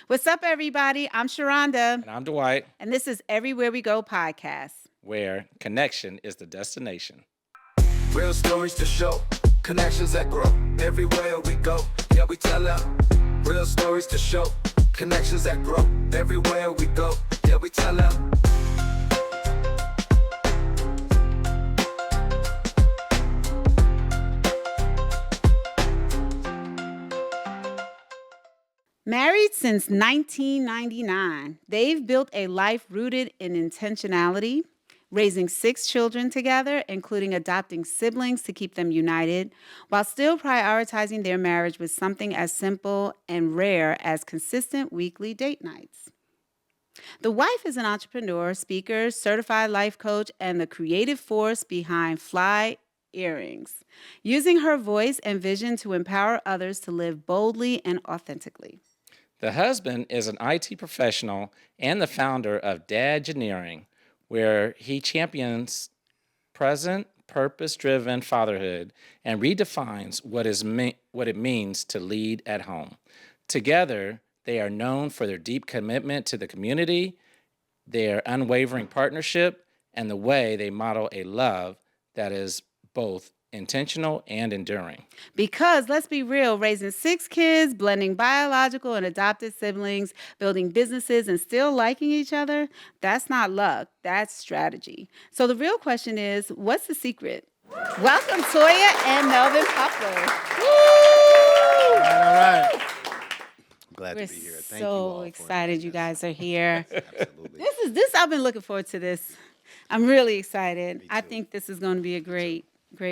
What's up, everybody? I'm Sharonda, And I'm Dwight, and this is Everywhere We Go podcast. where connection is the destination. Real stories to show, connections that grow. Everywhere we go, yeah, we tell them. Real stories to show, connections that grow. Everywhere we go, yeah, we tell them. Married since 1999, they've built a life rooted in intentionality, raising 6 children together, including adopting siblings to keep them united, while still prioritizing their marriage with something as simple and rare as consistent weekly date nights. The wife is an entrepreneur, speaker, certified life coach, and the creative force behind Fly Earrings, using her voice and vision to empower others to live boldly and authentically. The husband is an IT professional and the founder of Dadgeneering, where he champions present, purpose-driven fatherhood and redefines what it means to lead at home. Together, they are known for their deep commitment to the community, their unwavering partnership, and the way they model a love that is both intentional and enduring. Because let's be real, raising 6 kids, blending biological and adopted siblings, building businesses, and still liking each other, that's not luck, that's strategy. So the real question is, what's the secret? Welcome, Toya and Melvin Poplar. All right. I'm glad We're to be here. Thank you all so for excited you inviting us. guys are here. Absolutely. This I've been looking forward to this. I'm really excited. I too. think this is going to be a great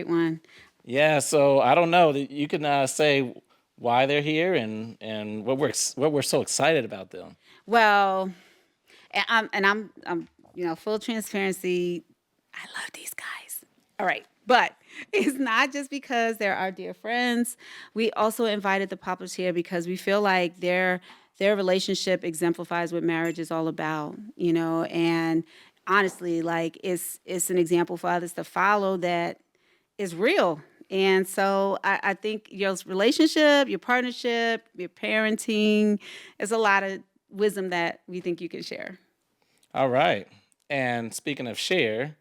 one. Yeah, so I don't know. You can say why they're here and what we're so excited about them. Well, I'm full transparency. I love these guys. All right, but it's not just because they're our dear friends. We also invited the Poplars here because we feel like their relationship exemplifies what marriage is all about, and honestly, like it's an example for others to follow that is real. And so I think your relationship, your partnership, your parenting is a lot of wisdom that we think you can share. All right. And speaking of share,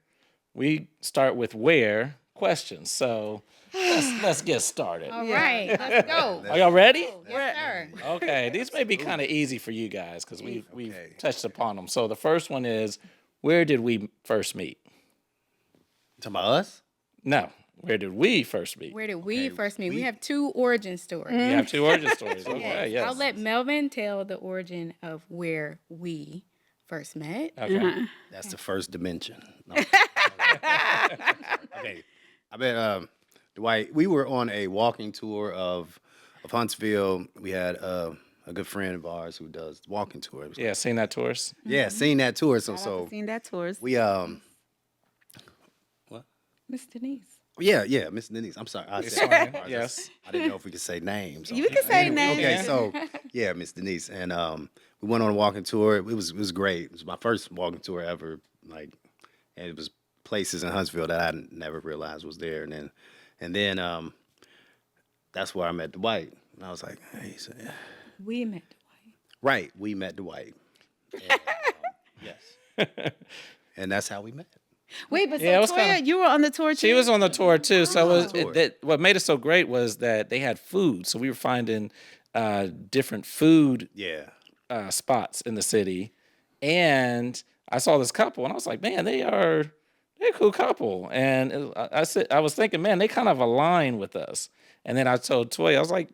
we start with where questions. So let's get started. All right, let's go. Are y'all ready? Yes, sir. Okay, these may be kind of easy for you guys because we've Okay. touched upon them. So the first one is, where did we first meet? Talking about us? No, where did we first meet? Where did we first meet? We have two origin stories. You have two origin stories. Okay, Yes. yes. I'll let Melvin tell the origin of where we first met. Okay. That's the first dimension. No. Okay. I bet Dwight, we were on a walking tour of Huntsville. We had a good friend of ours who does walking tours. Yeah, seen that tours? Yeah, seen that tour. So Seen that tours. we Miss Denise. yeah, Miss Denise. I'm sorry. I It's said fine. ours. Yes. I didn't know if we could say names. You can say names. Okay, so yeah, Miss Denise, and we went on a walking tour. It was great. It was my first walking tour ever. Like, and it was places in Huntsville that I never realized was there. And then that's where I met Dwight. And I was like, hey, he said, yeah. We met Dwight. Right, we met Dwight. And, yes, and that's how we met. Wait, but so Yeah, it was Toya, kinda- you were on the tour too? She was on the tour too. So Tour. what made it so great was that they had food. So we were finding different food Yeah, spots in the city, and I saw this couple, and I was like, man, they're a cool couple. And I was thinking, man, they kind of align with us. And then I told Toya, I was like,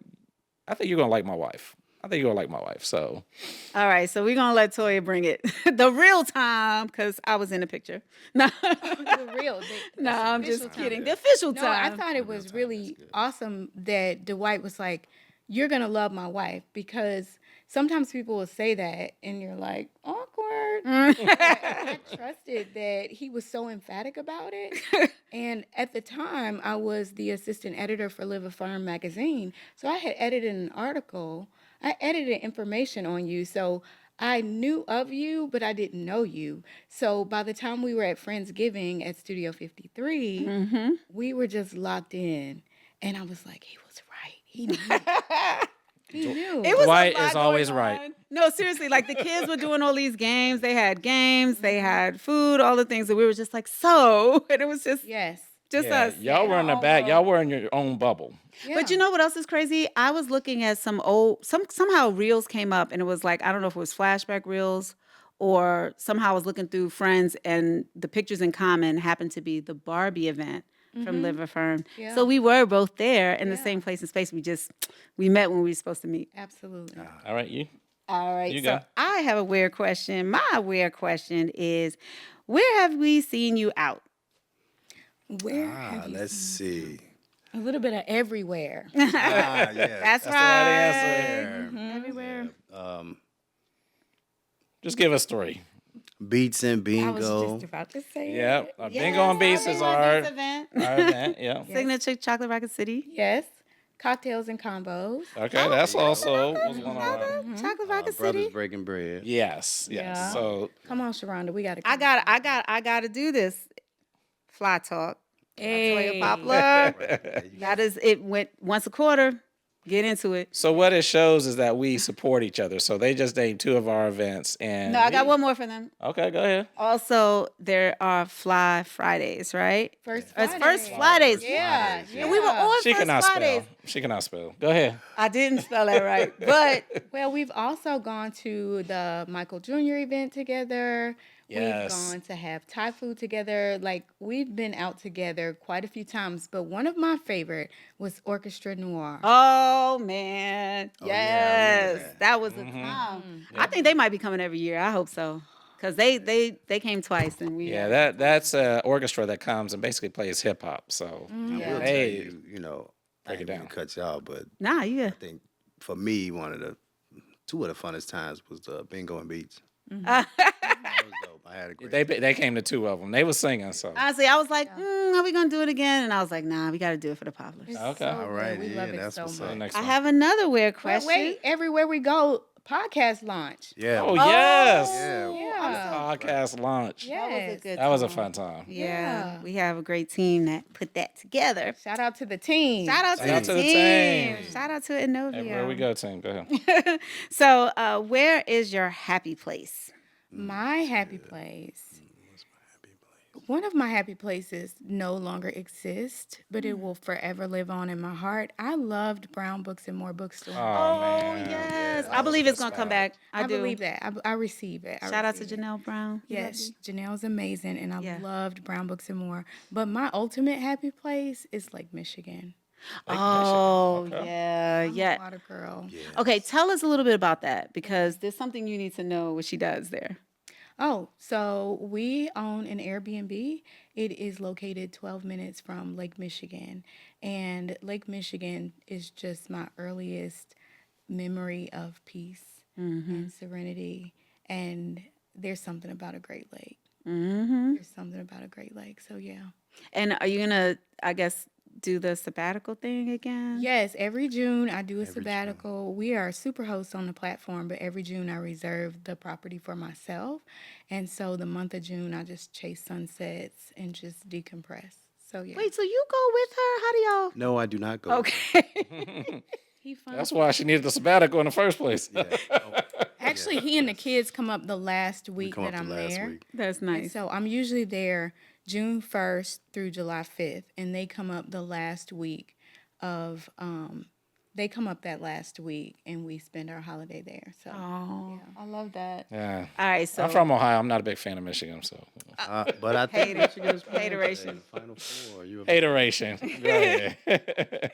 I think you're gonna like my wife. So All right, so we're gonna let Toya bring it the real time because I was in the picture. No, The real. no, I'm just official time. kidding. The official No, I time. thought it was really awesome that Dwight was like, you're going to love my wife, because sometimes people will say that and you're like, awkward. I trusted that he was so emphatic about it. And at the time, I was the assistant editor for Live Affirm magazine. So I had edited an article. I edited information on you. So I knew of you, but I didn't know you. So by the time we were at Friendsgiving at Studio 53, we were just locked in. And I was like, he was right. He knew. He knew. It was Dwight a lot is always going right. on. No, seriously, like the kids were doing all these games. They had games, they had food, all the things, and we were just like, so, and it was just Yes. Yeah, us. y'all were in the our own back. Y'all world. were in your own bubble. Yeah. But you know what else is crazy? I was looking at somehow reels came up, and it was like, I don't know if it was flashback reels or somehow I was looking through friends, and the pictures in common happened to be the Barbie event from Live Affirm. Yeah. So we were both there in the Yeah. same place and space. We met when we were supposed to meet. Absolutely. All right, you. All right. You So go. I have a weird question. My weird question is, where have we seen you out? Where have you Let's see. a little bit of everywhere? Yeah. That's the right right. answer. Everywhere. Just give us three. Beats and I was bingo. just about to say Yep. it. Bingo and Beats is our event. event. Yeah. Signature Chocolate Rocket City. Yes. Cocktails and combos. Okay, that's also was one of our. Chocolate Rocket Brothers City. breaking bread. Yes. Yeah. So Come on, Sharonda. We got to. I got to do this. Fly talk. Hey. Toya Poplar. That is it. Went once a quarter. Get into it. So what it shows is that we support each other. So they just named two of our events, and No, I got one more for them. Okay, go ahead. Also, there are Fly Fridays, right? First It's Friday. First Fridays. Yeah. And we were on She First cannot Fridays. spell. She cannot spell. Go ahead. I didn't spell that right, but Well, we've also gone to the Michael Jr. event together. Yes. We've gone to have Thai food together. Like, we've been out together quite a few times, but one of my favorite was Orchestra Noir. oh man, yeah, I remember yes, that. that was a time. I think they might be coming every year. I hope so, because they came twice and we. Yeah, that's an orchestra that comes and basically plays hip hop. So I will tell hey, you, I break it didn't mean down. to cut y'all, but Nah, yeah. I think for me, two of the funnest times was the bingo and beats. Mm-hmm. That was dope. I had a great. They came to two of them. They were singing. So Honestly, I was like, are we gonna do it again? And I was like, nah, we got to do it for the Poplars. It's Okay. so All good. right, We yeah, love it that's so what's much. up. next I one. have another weird But question. wait, everywhere we go, podcast launch. Yeah. Oh yes, Yeah. Yeah. podcast launch. Yes. That was a good. That was a time. fun time. Yeah, Yeah. we have a great team that put that together. Shout out to the team. Shout out Shout out to to the the team. team. Shout out to Innovio. Everywhere we go, team. Go ahead. So, where is your happy place? My happy place. One of my happy places no longer exists, but it will forever live on in my heart. I loved Brown Books and More Bookstore. Oh, man. yes, that I was believe a it's good gonna come spot. back. I do. believe that. I receive it. Shout out to Janelle Brown. We love Yes, Janelle's amazing, and I Yeah. loved Brown Books and More. But my ultimate happy place is Lake Michigan. you. Oh, Okay. yeah, I'm yeah. a water girl. Okay, tell us a little bit about that because there's something you need to know what she does there. Oh, so we own an Airbnb. It is located 12 minutes from Lake Michigan. And Lake Michigan is just my earliest memory of peace and serenity. And there's something about a Great Lake. Mm-hmm. There's something about a Great Lake. So, yeah. And are you gonna, I guess, do the sabbatical thing again? Yes, every June I do a sabbatical. We are super hosts on the platform, but every June I reserve the property for myself. And so the month of June, I just chase sunsets and just decompress. So, yeah. Wait, so you go with her? How do y'all? No, I do not go. Okay. He fun. That's why she needed the sabbatical in the first place. Yeah. Actually, he and the kids come up the last We week come that up I'm to last there. week. That's And nice. so I'm usually there June 1st through July 5th, and they come up the last week of they come up that last week, and we spend our holiday there. So Oh, I love that. Yeah. All right, so I'm from Ohio. I'm not a big fan of Michigan, so But I think Michigan is playing today, Hateration. the Final Four. You hateration. Go ahead.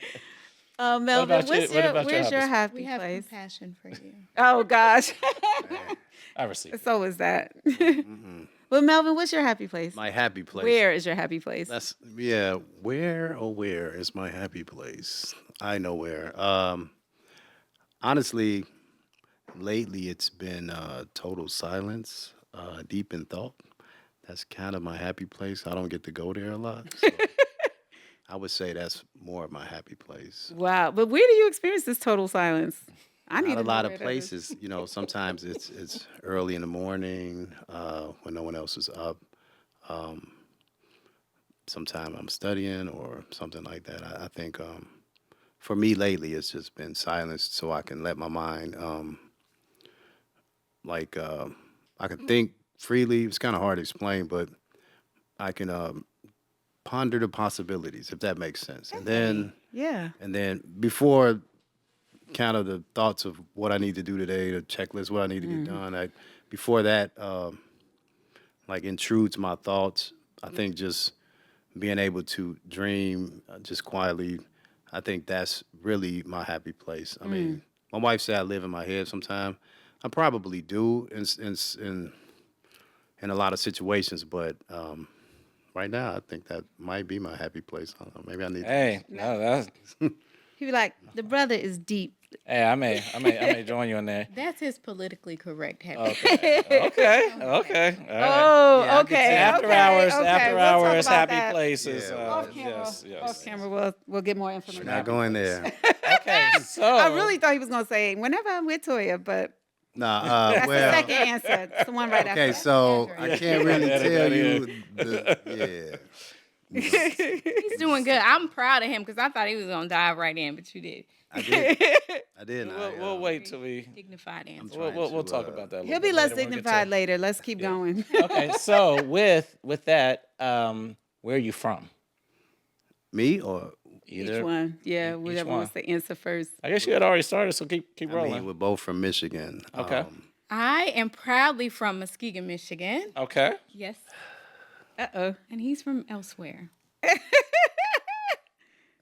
Melvin, about you? what's What about your where's your hobbies? happy we have place? compassion for you. Oh gosh, I received it. so is that. Well, Melvin, what's your happy place? my happy place. Where is your happy place? That's where is my happy place? I know where. Honestly, lately it's been total silence, deep in thought. That's kind of my happy place. I don't get to go there a lot. So I would say that's more of my happy place. Wow, but where do you experience this total silence? I need Not to a know lot where of that is. places, sometimes it's early in the morning when no one else is up. Sometimes I'm studying or something like that. I think for me lately, it's just been silence so I can let my mind, I can think freely. It's kind of hard to explain, but I can ponder the possibilities, if that makes sense. Yeah. And then before kind of the thoughts of what I need to do today, the checklist, what I need to get done, before that, like intrudes my thoughts. I think just being able to dream just quietly, I think that's really my happy place. I mean, my wife said I live in my head sometimes. I probably do in a lot of situations, but right now I think that might be my happy place. I don't know. Maybe I need. Hey, no, that's. He'd be like, the brother is deep. Hey, I may join you in there. That's his politically correct happy. Okay, okay, okay. All right. Oh, Yeah, I could okay. see After okay, hours, okay. after We'll talk hours, about happy that. places. Yeah, Off camera. Yes, yes. Off camera, we'll get more information. Not going there. Okay, so I really thought he was gonna say whenever I'm with Toya, but Nah, that's the well, second answer. It's the one right okay, after. so That's I can't really That tell is. you the He's doing good. I'm proud of him because I thought he was gonna dive right in, but you did. I did. I did. we'll wait till we. Dignified answer. We'll talk about that. A He'll little be bit less later when we get to- dignified later. Let's keep going. Okay, so with that, where are you from? Me or Each Either. one. Yeah, Each whichever one. wants to answer first. I guess you had already started, so keep I rolling. mean, we're both from Michigan. Okay. I am proudly from Muskegon, Michigan. Okay. Yes, Uh-oh. and he's from elsewhere.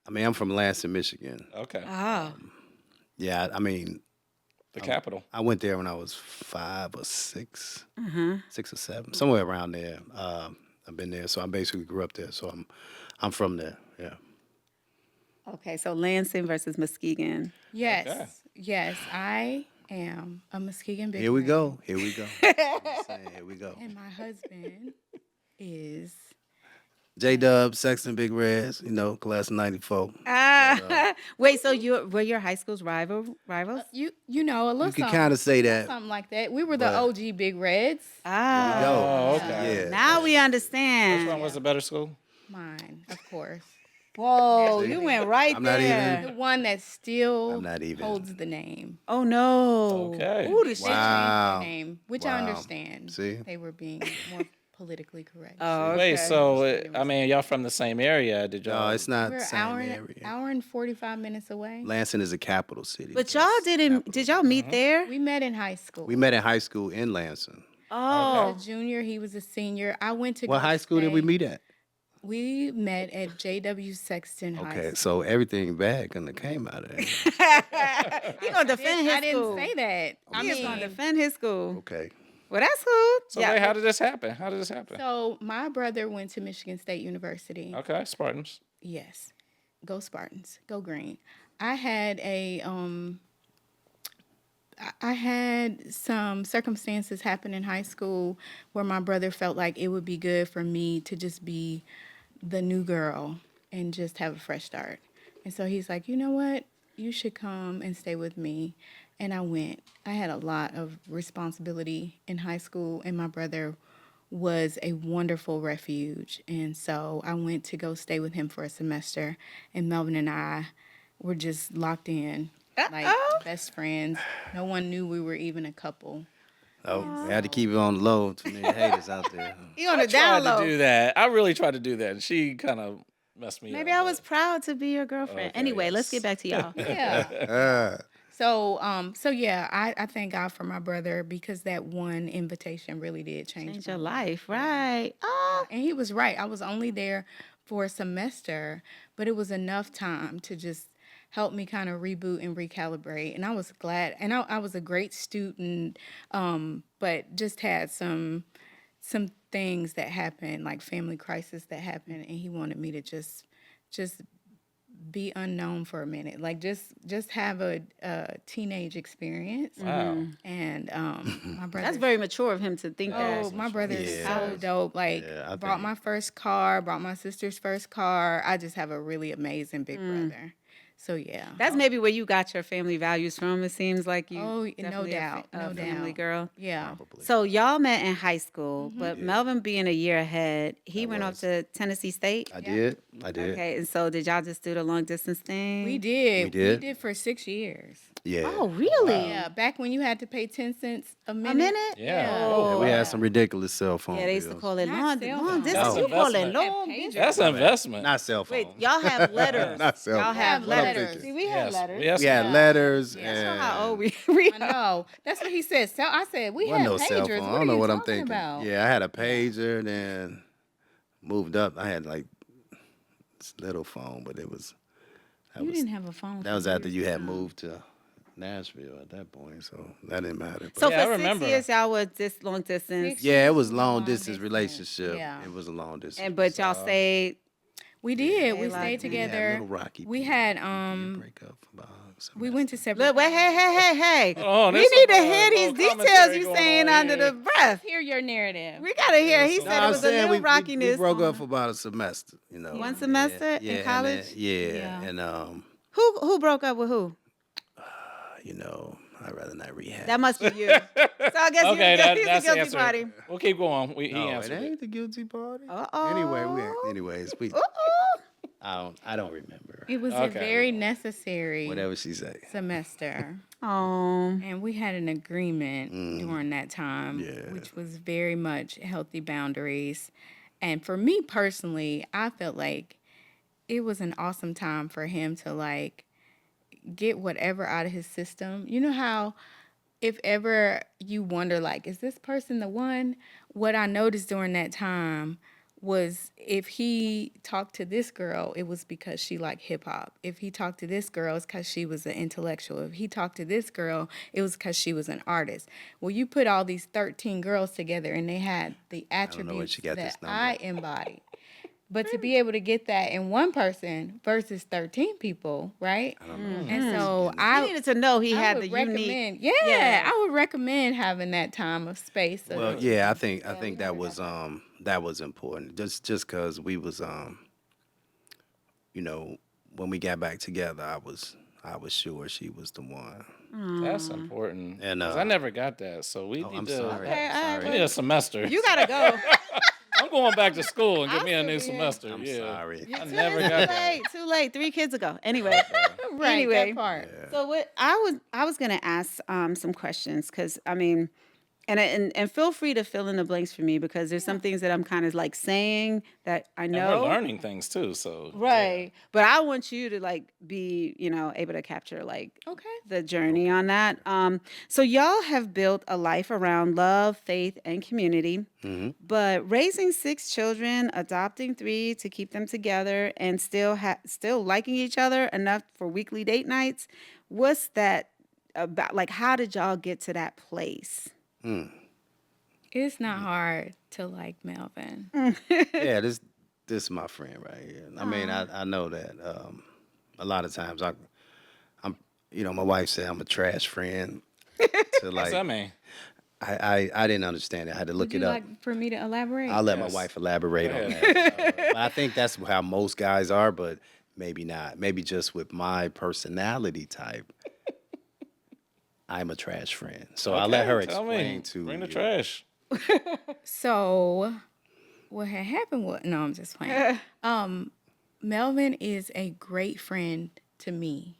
I mean, I'm from Lansing, Michigan. Okay. Oh. Yeah, I mean, The capital. I went there when I was 5 or 6, Uh-huh. 6 or 7, somewhere around there. I've been there, so I basically grew up there. So I'm from there. Yeah. Okay, so Lansing versus Muskegon. Yes, Okay. yes, I am a Muskegon big Here we fan. go. Here we go. I'm saying, here we go. And my husband is J Dub, Sexton, Big Reds, class of '94. Wait, so were your high schools rivals? you know a little You can something, kind of say that. something like that. We were the But- OG Big Reds. Ah. Yo. Oh, okay. Yeah. Now we Which understand. one was the better school? Mine, of course. Whoa, you went right I'm not there. The one that still I'm not even. holds the name. Oh no. Okay. Ooh, the They shit. Wow. changed the name, which I Wow. understand. See? They were being more politically correct. Oh, okay. Wait, so I mean, y'all from the same area? Did y'all? No, it's not We're the an same hour, area. hour and 45 minutes away. Lansing is a capital city. But y'all did y'all meet there? We met in high school. We met in high school in Lansing. I Oh. was a junior. He was a senior. I went to What go high school did we stay- meet at? We met at J.W. Sexton High Okay, School. so everything bad couldn't have came out of there. He gonna defend his I didn't school. say that. I He is gonna mean, defend his school. Okay. Well, that's cool. So wait, how did this happen? How did this happen? so my brother went to Michigan State University. Okay, Spartans. Yes. Go Spartans. Go Green. I had I had some circumstances happen in high school where my brother felt like it would be good for me to just be the new girl and just have a fresh start. And so he's like, you know what? You should come and stay with me. And I went. I had a lot of responsibility in high school, and my brother was a wonderful refuge. And so I went to go stay with him for a semester, and Melvin and I were just locked in, like best friends. No one knew we were even a couple. Oh, we had to keep it on the low. Too many haters out there. You on the Tried down to do low. that. I really tried to do that, and she kind of messed me up. Maybe I was proud to be your girlfriend. Okay, Anyway, let's yes. get back to y'all. Yeah. So yeah, I thank God for my brother because that one invitation really did change Change my your life. life, right? Oh, And he was right. I was only there for a semester, but it was enough time to just help me kind of reboot and recalibrate. And I was glad. And I was a great student, but just had some things that happened, like family crisis that happened, and he wanted me to just be unknown for a minute, like just have a teenage experience. Wow. And my brother. that's very mature of him to think that. Oh, my brother is Yeah. so dope. Like, Yeah, I brought think- my first car, brought my sister's first car. I just have a really amazing big brother. So yeah. That's maybe where you got your family values from. It seems like you. Oh, no definitely doubt, a no family doubt. girl. Yeah. Probably. So y'all met in high school, but Yeah. Melvin being a year ahead, he I went off was. to Tennessee State. I did. I did. Okay, and so did y'all just do the long distance thing? We did. We did. We did for 6 years. Yeah. Oh, really? Yeah, back when you had to pay 10 cents a minute. A minute? Yeah. Oh, Yeah, we wow. had some ridiculous cell phone Yeah, they used to bills. call it Not long, cell long phone. distance. That's You call it investment. long Pager. distance. That's an investment. Not cell phone. Wait, y'all have letters. Not cell Y'all phone. have What I'm letters. thinking. See, we have Yes, letters. yes. We had letters Yeah. and That's how old we I know. That's what he said. So I said, we wasn't had no cell pagers. phone. I What don't are know you what I'm talking thinking. about? Yeah, I had a pager, then moved up. I had like this little phone, but it was You didn't have a phone. that for was after years you had now. moved to Nashville at that point, so that didn't matter. But So Yeah, I for 6 remember. years, y'all were just long distance, 6 yeah, it years was a long distance relationship. Yeah. It was a long distance. and but y'all stayed. We did. We like- stayed We We had together. little rocky. We period. had break up for about a we went to separate. Look, wait, hey. Hold on, We there's need to some, hear these little details commentary you going saying on under here. the breath. Hear your narrative. We gotta hear. He No, said No, it I'm was a saying little rockiness. we broke on- up for about a semester. You know, One semester in yeah, and college? then- yeah, Yeah. and Who broke up with who? you know, I'd rather not rehab. That must be you. So I guess Okay, he's that's the the guilty answer. party. We'll keep going. He no, it answered it. ain't the guilty party. Uh-oh. Anyways, we. Uh-oh. I don't remember. It was a Okay. very necessary Whatever she say. semester. Oh. And we had an agreement Mm. during that time, Yeah. which was very much healthy boundaries. And for me personally, I felt like it was an awesome time for him to like get whatever out of his system. You know how if ever you wonder like, is this person the one? What I noticed during that time was if he talked to this girl, it was because she liked hip hop. If he talked to this girl, it's because she was an intellectual. If he talked to this girl, it was because she was an artist. Well, you put all these 13 girls together and they had the know where attributes she got that this number. I embody. But to be able to get that in one person versus 13 people, right? I don't know. And so I I needed to know he I had would the recommend, unique. yeah, I would recommend having that time of space. Well, yeah, I think that was important. Just because we was you know, when we got back together, I was sure she was the one. That's important. And, 'Cause I never got that, so we Oh, need I'm to. sorry. Okay, all right, We need a semester. You gotta go. I'm going back to school and get me a I'll new still be semester. I'm yeah. sorry. I never Too got that. late. Too late. 3 kids ago. Anyway. right, Anyway. that part. So what I was gonna ask some questions because I mean, and feel free to fill in the blanks for me because there's some things that I'm kind of like saying that I And know. we're learning things too, so Right. But I want you to like be, able to capture like Okay. the journey on that. So y'all have built a life around love, faith, and community. But raising 6 children, adopting 3 to keep them together, and still liking each other enough for weekly date nights. What's that about? Like, how did y'all get to that place? It's not hard to like Melvin. Yeah, this is my friend right here. I mean, I know that a lot of times I'm my wife said I'm a trash friend. To what's like, that mean? I didn't understand it. I had to look Would it you up. like for me to elaborate? I'll let my Yes. wife elaborate Go on ahead. that. But I think that's how most guys are, but maybe not. Maybe just with my personality type, I'm a trash friend. So I'll let her Okay, tell me. explain to Bring the you. trash. So, what had happened was no, I'm just playing. Melvin is a great friend to me,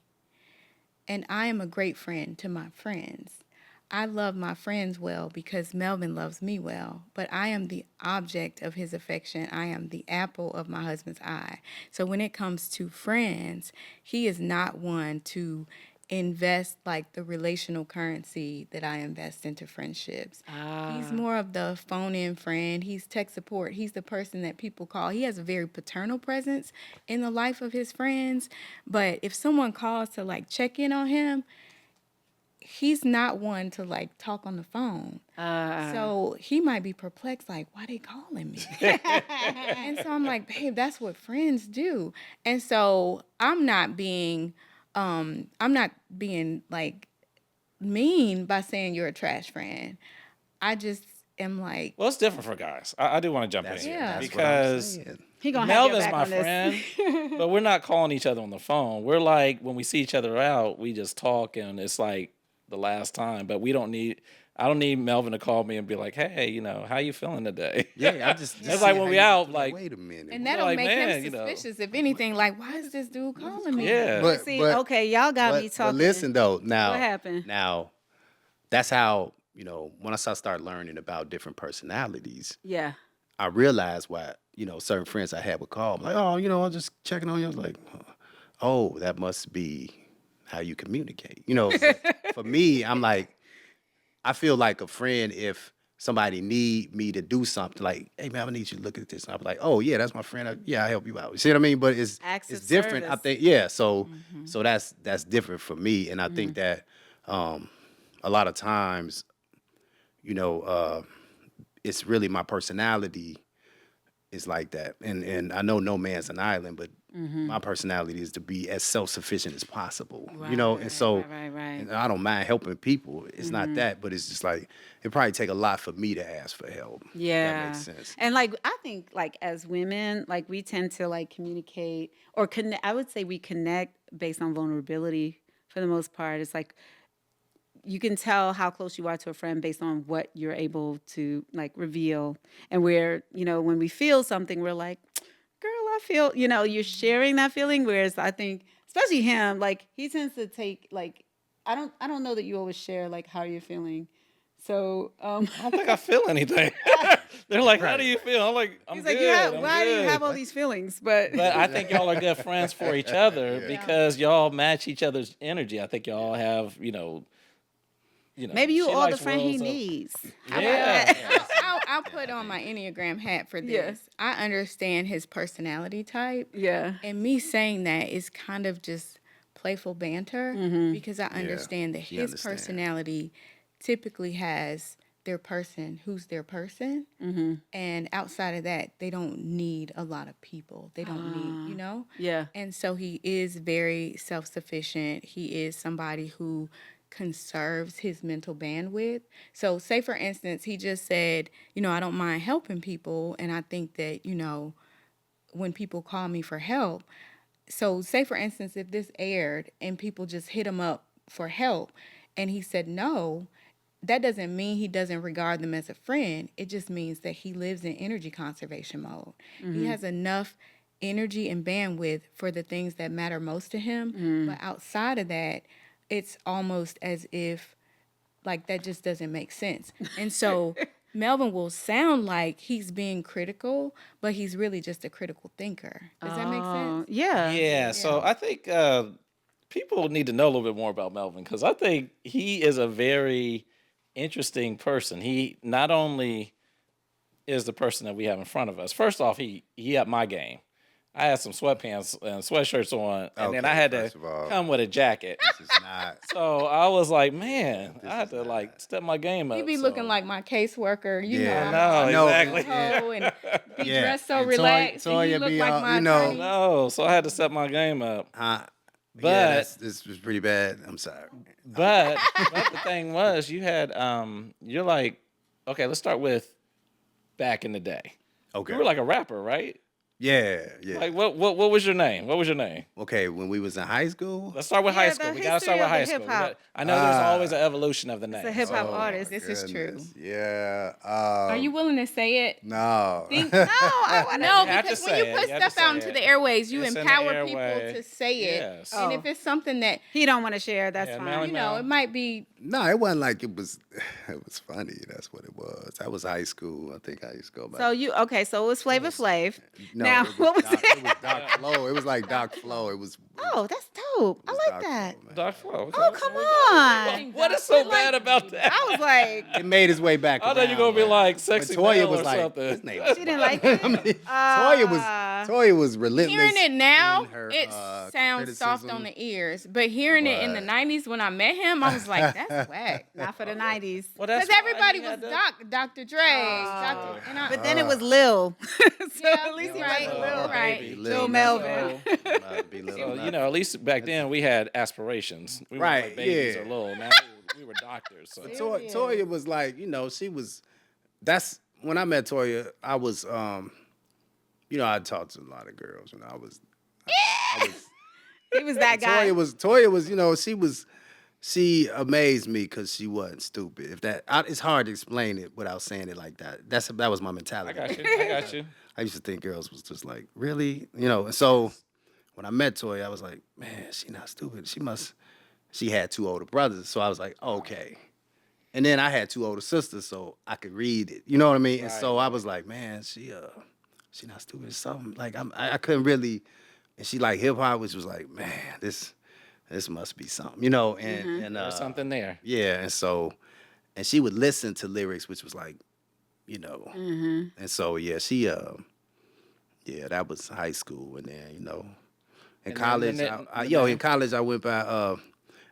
and I am a great friend to my friends. I love my friends well because Melvin loves me well, but I am the object of his affection. I am the apple of my husband's eye. So when it comes to friends, he is not one to invest like the relational currency that I invest into friendships. He's more of the phone-in friend. He's tech support. He's the person that people call. He has a very paternal presence in the life of his friends, but if someone calls to like check in on him, he's not one to like talk on the phone. So he might be perplexed, like, why they calling me? And so I'm like, babe, that's what friends do. And so I'm not being like mean by saying you're a trash friend. I just am like, Well, it's different for guys. I do want to jump in here Yeah. That's what I'm because saying. He gonna have your Melvin's back my on this. friend, but we're not calling each other on the phone. We're like, when we see each other out, we just talk, and it's like the last time. But I don't need Melvin to call me and be like, hey, how you feeling today? Yeah, I'm just. It's like when we out, like, wait a minute. and that'll like, make man, them suspicious. If anything, like, why is this dude calling me? yeah. But See, okay, y'all got me talking. But listen though, now What happened? Now, that's how once I start learning about different personalities, Yeah. I realized why certain friends I had would call. I'm like, oh, I'm just checking on you. I was like, oh, that must be how you communicate. For me, I'm like, I feel like a friend if somebody need me to do something like, hey man, I need you to look at this. And I'm like, oh yeah, that's my friend. I help you out. You see what I mean? But it's Acts of different. I service. think, yeah. So that's different for me. And I think that a lot of times, it's really my personality is like that. And I know no man's an island, but my personality is to be as self-sufficient as possible. And so Right. and I don't mind helping people. It's not that, but it's just like it probably take a lot for me to ask for help. If that makes sense. And like I think like as women, like we tend to like communicate or connect. I would say we connect based on vulnerability for the most part. It's like you can tell how close you are to a friend based on what you're able to like reveal. And when we feel something, we're like, girl, I feel, you're sharing that feeling. Whereas I think, especially him, like he tends to take like, I don't know that you always share like how you're feeling. So I don't think I feel anything. They're like, how do you feel? I'm like, I'm he's good. like, I'm why do you good. have all these feelings? But But I think y'all are good friends for each other because y'all match each other's energy. I think y'all have, maybe you she are the likes friend he Rose, so- needs. Yeah. I'll put on my Enneagram hat for this. Yeah. I understand his personality type. Yeah. And me saying that is kind of just playful banter because I understand that she his understand. personality typically has their person who's their person. And outside of that, they don't need a lot of people. They don't need, Yeah. And so he is very self-sufficient. He is somebody who conserves his mental bandwidth. So say for instance, he just said, I don't mind helping people. And I think that, when people call me for help, so say for instance, if this aired and people just hit him up for help and he said no, that doesn't mean he doesn't regard them as a friend. It just means that he lives in energy conservation mode. He has enough energy and bandwidth for the things that matter most to him. But outside of that, it's almost as if like that just doesn't make sense. And so Melvin will sound like he's being critical, but he's really just a critical thinker. Does that make sense? Yeah. Yeah, so I think people need to know a little bit more about Melvin because I think he is a very interesting person. He not only is the person that we have in front of us. First off, he upped my game. I had some sweatpants and sweatshirts on, and then I had to first of all, come with a jacket. This is not. So I was like, man, I had to like step my game up. He be so. looking like my caseworker, Yeah. I know, exactly. and be Yeah. dressed so And relaxed. Toya and you be look like all- my you know- attorney. No, so I had to step my game up. But this was pretty bad. I'm sorry. But the thing was, you had you're like, okay, let's start with back in the day. Okay. You were like a rapper, right? Yeah. Like what was your name? What was your name? Okay, when we was in high school. Let's start with Yeah, high the school. We gotta history start with of the high school. hip-hop. I know there's always an evolution of the name. It's a hip hop Oh, artist. This is true. goodness. Yeah. Are you willing to say it? No. Think- No, I want No, You have to because when say you it. put You have to stuff out say into it. the airways, you It's in the empower people airway. to say it. Yes. And Oh. if it's something that, He don't want to share. That's Yeah, fine. Melly Mel. it might be, No, it wasn't like it was. It was funny. That's what it was. That was high school. I think I used to go back. So so it was Flavor Flav. no, now it was what was Doc, it? It was Doc Flo. It was like Doc Flo. It was. Oh, that's dope. I was like Doc that. Flo, man. Doc Flo. Oh, come on. What is so bad about that? I was like, It made his way back. I thought you were gonna be around, like but sexy Toya male was or like, something. his name she didn't like it. I mean, Toya was relentless. hearing it now, in her, it sounds soft criticism. on the ears. But hearing it in the 90s when I met him, I was like, that's whack. Not for the 90s. Well, that's Because why everybody you was had to- Dr. Dre, Dr. And I, But then it was Lil. So yeah, at least he right, wasn't Lil. right. Baby. Joe Melvin. So, at least back then we had aspirations. We weren't Right, like babies yeah. or little. Now we were doctors. So. Toya was like, she was that's when I met Toya. I was, I talked to a lot of girls, and I was He was that guy. Toya was, she amazed me because she wasn't stupid. It's hard to explain it without saying it like that. That was my I mentality. got you. I got you. I used to think girls was just like, really, and so when I met Toya, I was like, man, she not stupid. She had two older brothers, so I was like, okay. And then I had two older sisters, so I could read it. You know what I mean? And so I was like, man, she not stupid. It's something like I couldn't really. And she like hip hop, which was like, man, this must be something, and There's something there. yeah, and she would listen to lyrics, which was like, and so yeah, she that was high school, and then in college, in college I went by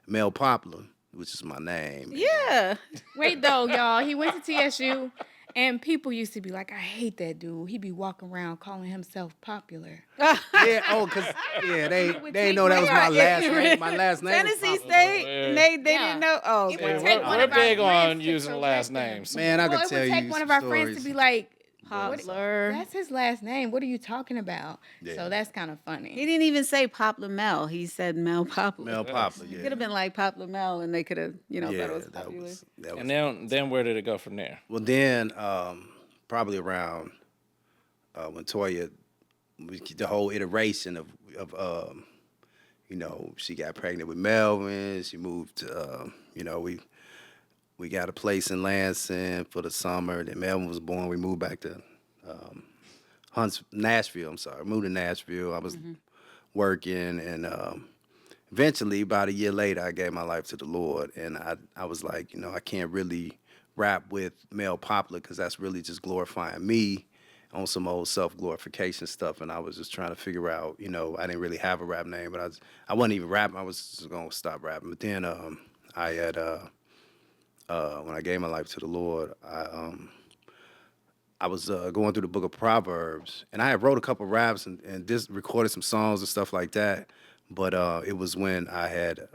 Mel Poplar, which is my name. Yeah. Wait though, y'all. He went to TSU, and people used to be like, "I hate that dude. He be walking around calling himself popular." They didn't know that was my last name. My last name. Tennessee State, they didn't know. Oh, It okay. would take one We're of our big friends on to using last correct him. names. Man, I could Well, it tell would you take one of our friends to stories. be like, Poplar. "That's his last name. What are you talking about?" Yeah. So that's kind of He funny. didn't even say Poplar Mel. He said Mel Poplar. Mel Poplar. It Yeah. Could have been like Poplar Mel, and they could have, thought Yeah, it was that popular. was. And then where did it go from there? Well, then probably around when Toya, the whole iteration of she got pregnant with Melvin. She moved to we got a place in Lansing for the summer. Then Melvin was born. We moved back to Nashville. I'm sorry, moved to Nashville. I was working, and eventually, about a year later, I gave my life to the Lord, and I was like, I can't really rap with Mel Poplar because that's really just glorifying me on some old self-glorification stuff, and I was just trying to figure out, I didn't really have a rap name, but I wasn't even rapping. I was just gonna stop rapping. But then I had when I gave my life to the Lord, I was going through the book of Proverbs, and I had wrote a couple raps and just recorded some songs and stuff like that. But it was when I had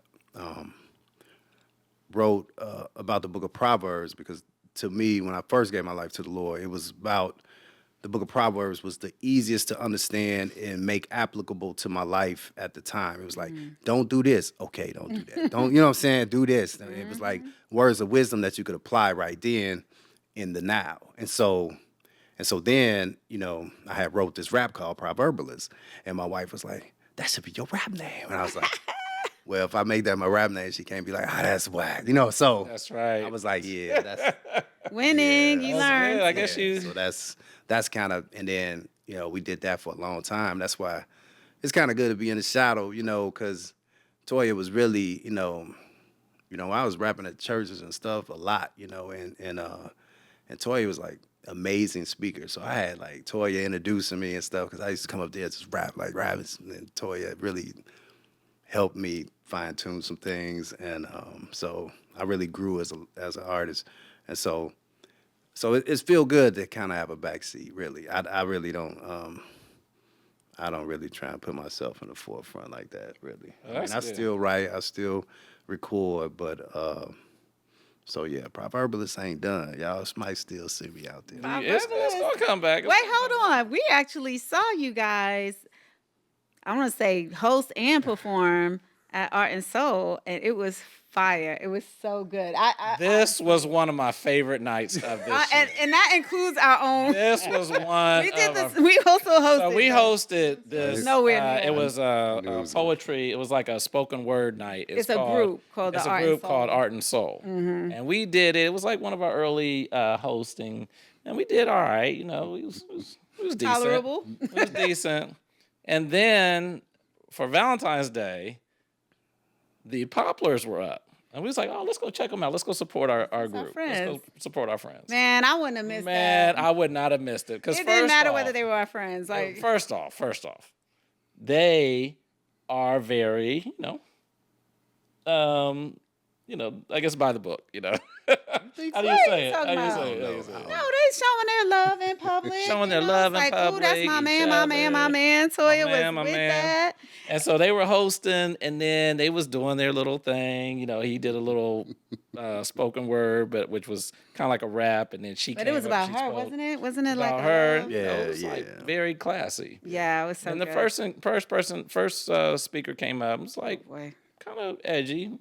wrote about the book of Proverbs, because to me, when I first gave my life to the Lord, it was about the book of Proverbs was the easiest to understand and make applicable to my life at the time. It was like, don't do this. Okay, don't do that. Don't, you know what I'm saying? Do this. It was like words of wisdom that you could apply right then in the now. And so then, I had wrote this rap called Proverbalist, and my wife was like, that should be your rap name. And I was like, well, if I make that my rap name, she can't be like, that's whack. So That's right. I was like, yeah, that's Winning, you That's learn. good. I guess you. so that's kind of, and then we did that for a long time. That's why it's kind of good to be in the shadow, because Toya was really, I was rapping at churches and stuff a lot, and Toya was like amazing speaker. So I had like Toya introducing me and stuff, because I used to come up there and just rap like rabbits, and Toya really helped me fine tune some things, and so I really grew as an artist, and so it's feel good to kind of have a backseat. Really, I really don't. I don't really try and put myself in the forefront like that. Really, That's I good. still write, I still record, but so yeah, Proverbalist ain't done. Y'all might still see me out there. It's gonna come back. Wait, hold on. We actually saw you guys, I want to say host and perform at Art and Soul, and it was fire. It was so good. This was one of my favorite nights of this year. And that includes our own. This was one. We did of this. We also hosted. So we hosted this. Nowhere near. It was poetry. It was like a spoken word night. It's a group called the It's Art a and group called Soul. Art and Soul, and we did it. It was like one of our early hosting, and we did all right. It was decent. Tolerable. It was decent. And then for Valentine's Day, the Poplars were up. And we was like, oh, let's go check them out. Let's go support our group. Let's go support our friends. Man, I wouldn't have missed Man, that. I would not have missed it. Because It didn't matter whether they were our friends. Like, First off, they are very, I guess by the book, How do you say it? How do you say it? How do you say it? no, they showing their love in public. Showing their It's love in like, ooh, that's public, my each man, my man, my other. man. Toya man, my was with man. that. And so they were hosting, and then they was doing their little thing. He did a little spoken word, but which was kind of like a rap, and then she But came it was up, about she her, spoke wasn't it? Wasn't it like about a her. love? You know, Yeah, it was like yeah. very classy. Yeah, it was so And the good. first speaker came up. It was like Boy. kind of edgy.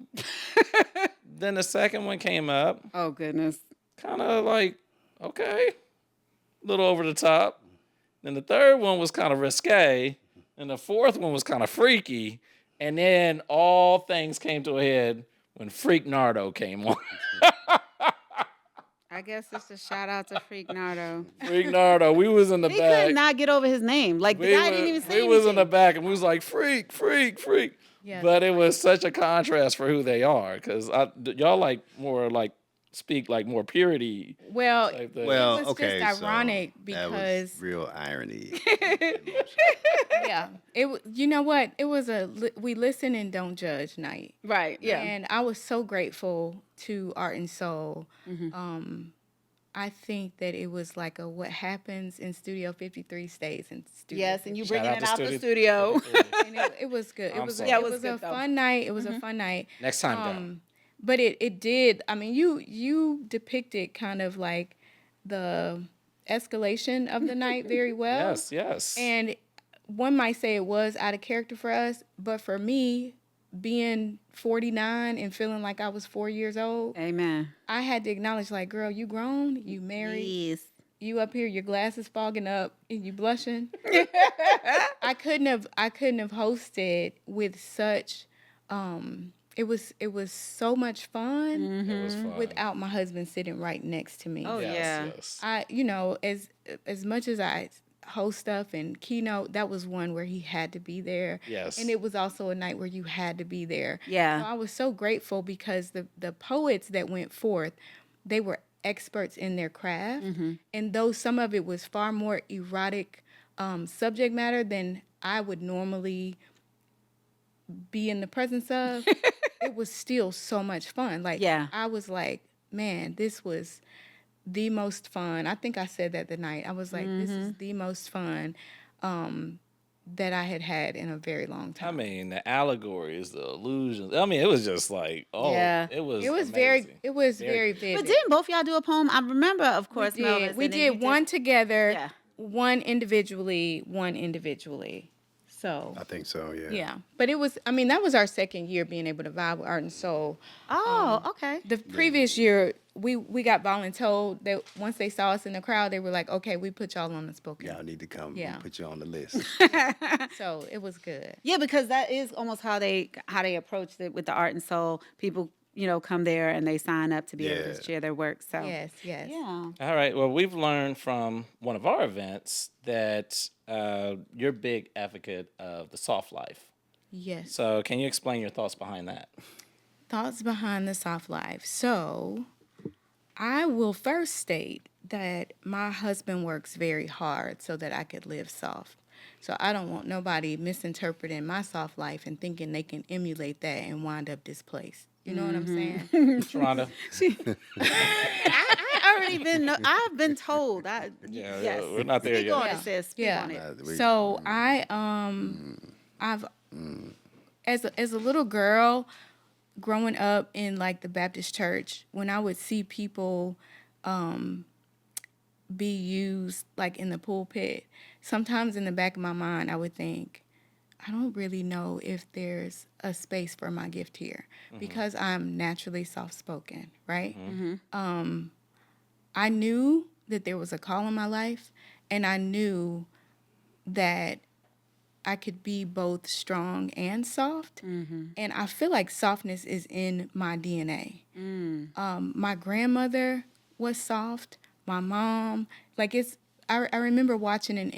Then the second one came up, Oh goodness. kind of like okay, a little over the top. Then the third one was kind of risque, and the fourth one was kind of freaky. And then all things came to a head when Freak Nardo came on. I guess it's a shout out to Freak Nardo. Freak Nardo, we was in the He back. could not get over his name. Like the guy didn't even say we was in the anything. back and we was like freak, freak, freak. Yes. But it was such a contrast for who they are, because y'all like more like speak like more purity Well, type thing. Well, was okay, just ironic so that was because real irony. yeah, you know what? It was we listen and don't judge night. Right. Yeah. And I was so grateful to Art and Soul. Mm-hmm. I think that it was like a what happens in Studio 53 stays in Studio Yes, and you 53. bringing Shout it out out to the studio. And it was good. It I'm was sorry. a, Yeah, it it was was a good, though. fun night. It was a fun night. Next time, go. But it did. I mean, you depicted kind of like the escalation of the night very well. Yes, yes. And one might say it was out of character for us, but for me, being 49 and feeling like I was 4 years old, Amen. I had to acknowledge, like, girl, you grown, you married, Yes. you up here, your glasses fogging up, and you blushing. I couldn't have hosted with such. It was so much fun It was fun. without my husband sitting right next to me. Oh, Yes, yeah. yes. As much as I host stuff and keynote, that was one where he had to be there. Yes. And it was also a night where you had to be there. Yeah. So I was so grateful because the poets that went forth, they were experts in their craft. And though some of it was far more erotic subject matter than I would normally be in the presence of, it was still so much fun. Like, Yeah. I was like, man, this was the most fun. I think I said that the night. I was like, this is the most fun that I had in a very long I time. mean, the allegories, the illusions. I mean, it was just like, oh, Yeah. it was. It was amazing. very vivid. But didn't both y'all do a poem? I remember, of course, Melvis, We and then you did one together, Yeah. one individually. So I think so, yeah. yeah, but it was. I mean, that was our second year being able to vibe with Art and Soul. Oh, okay. The previous year, we got voluntold that once they saw us in the crowd, they were like, "Okay, we put y'all on the spoken." Y'all need to come Yeah. and put you on the list. So it was good. Yeah, because that is almost how they approached it with the Art and Soul. People, come there and they sign up to be able Yeah. to share their work. So Yes. yeah. All right. Well, we've learned from one of our events that you're a big advocate of the soft life. Yes. So, can you explain your thoughts behind that? Thoughts behind the soft life. So, I will first state that my husband works very hard so that I could live soft. So I don't want nobody misinterpreting my soft life and thinking they can emulate that and wind up displaced. You know what I'm saying? Rhonda? I already been. I've been told. Yes. We're not there Speak yet. on Yeah. it, sis. Speak Yeah. on it. So I've as a little girl growing up in like the Baptist church, when I would see people be used like in the pulpit, sometimes in the back of my mind I would think, I don't really know if there's a space for my gift here because I'm naturally soft-spoken, right? I knew that there was a call in my life, and I knew that I could be both strong and soft. And I feel like softness is in my DNA. My grandmother was soft. My mom, I remember watching an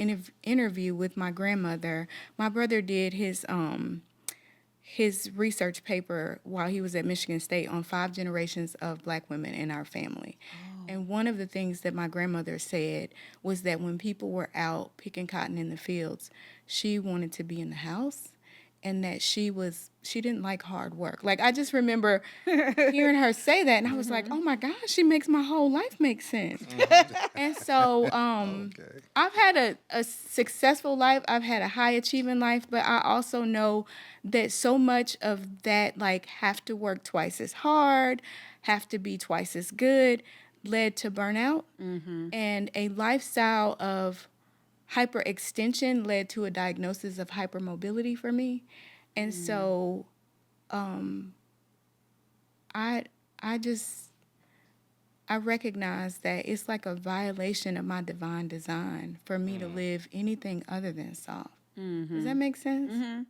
interview with my grandmother. My brother did his research paper while he was at Michigan State on 5 generations of Black women in our family. And one of the things that my grandmother said was that when people were out picking cotton in the fields, she wanted to be in the house, and that she didn't like hard work. Like, I just remember hearing her say that, and I was like, oh my gosh, she makes my whole life make sense. And so I've had a successful life. I've had a high achieving life, but I also know that so much of that, like, have to work twice as hard, have to be twice as good led to burnout. And a lifestyle of hyperextension led to a diagnosis of hypermobility for me. And so I just I recognize that it's like a violation of my divine design for me to live anything other than soft. Does that make sense?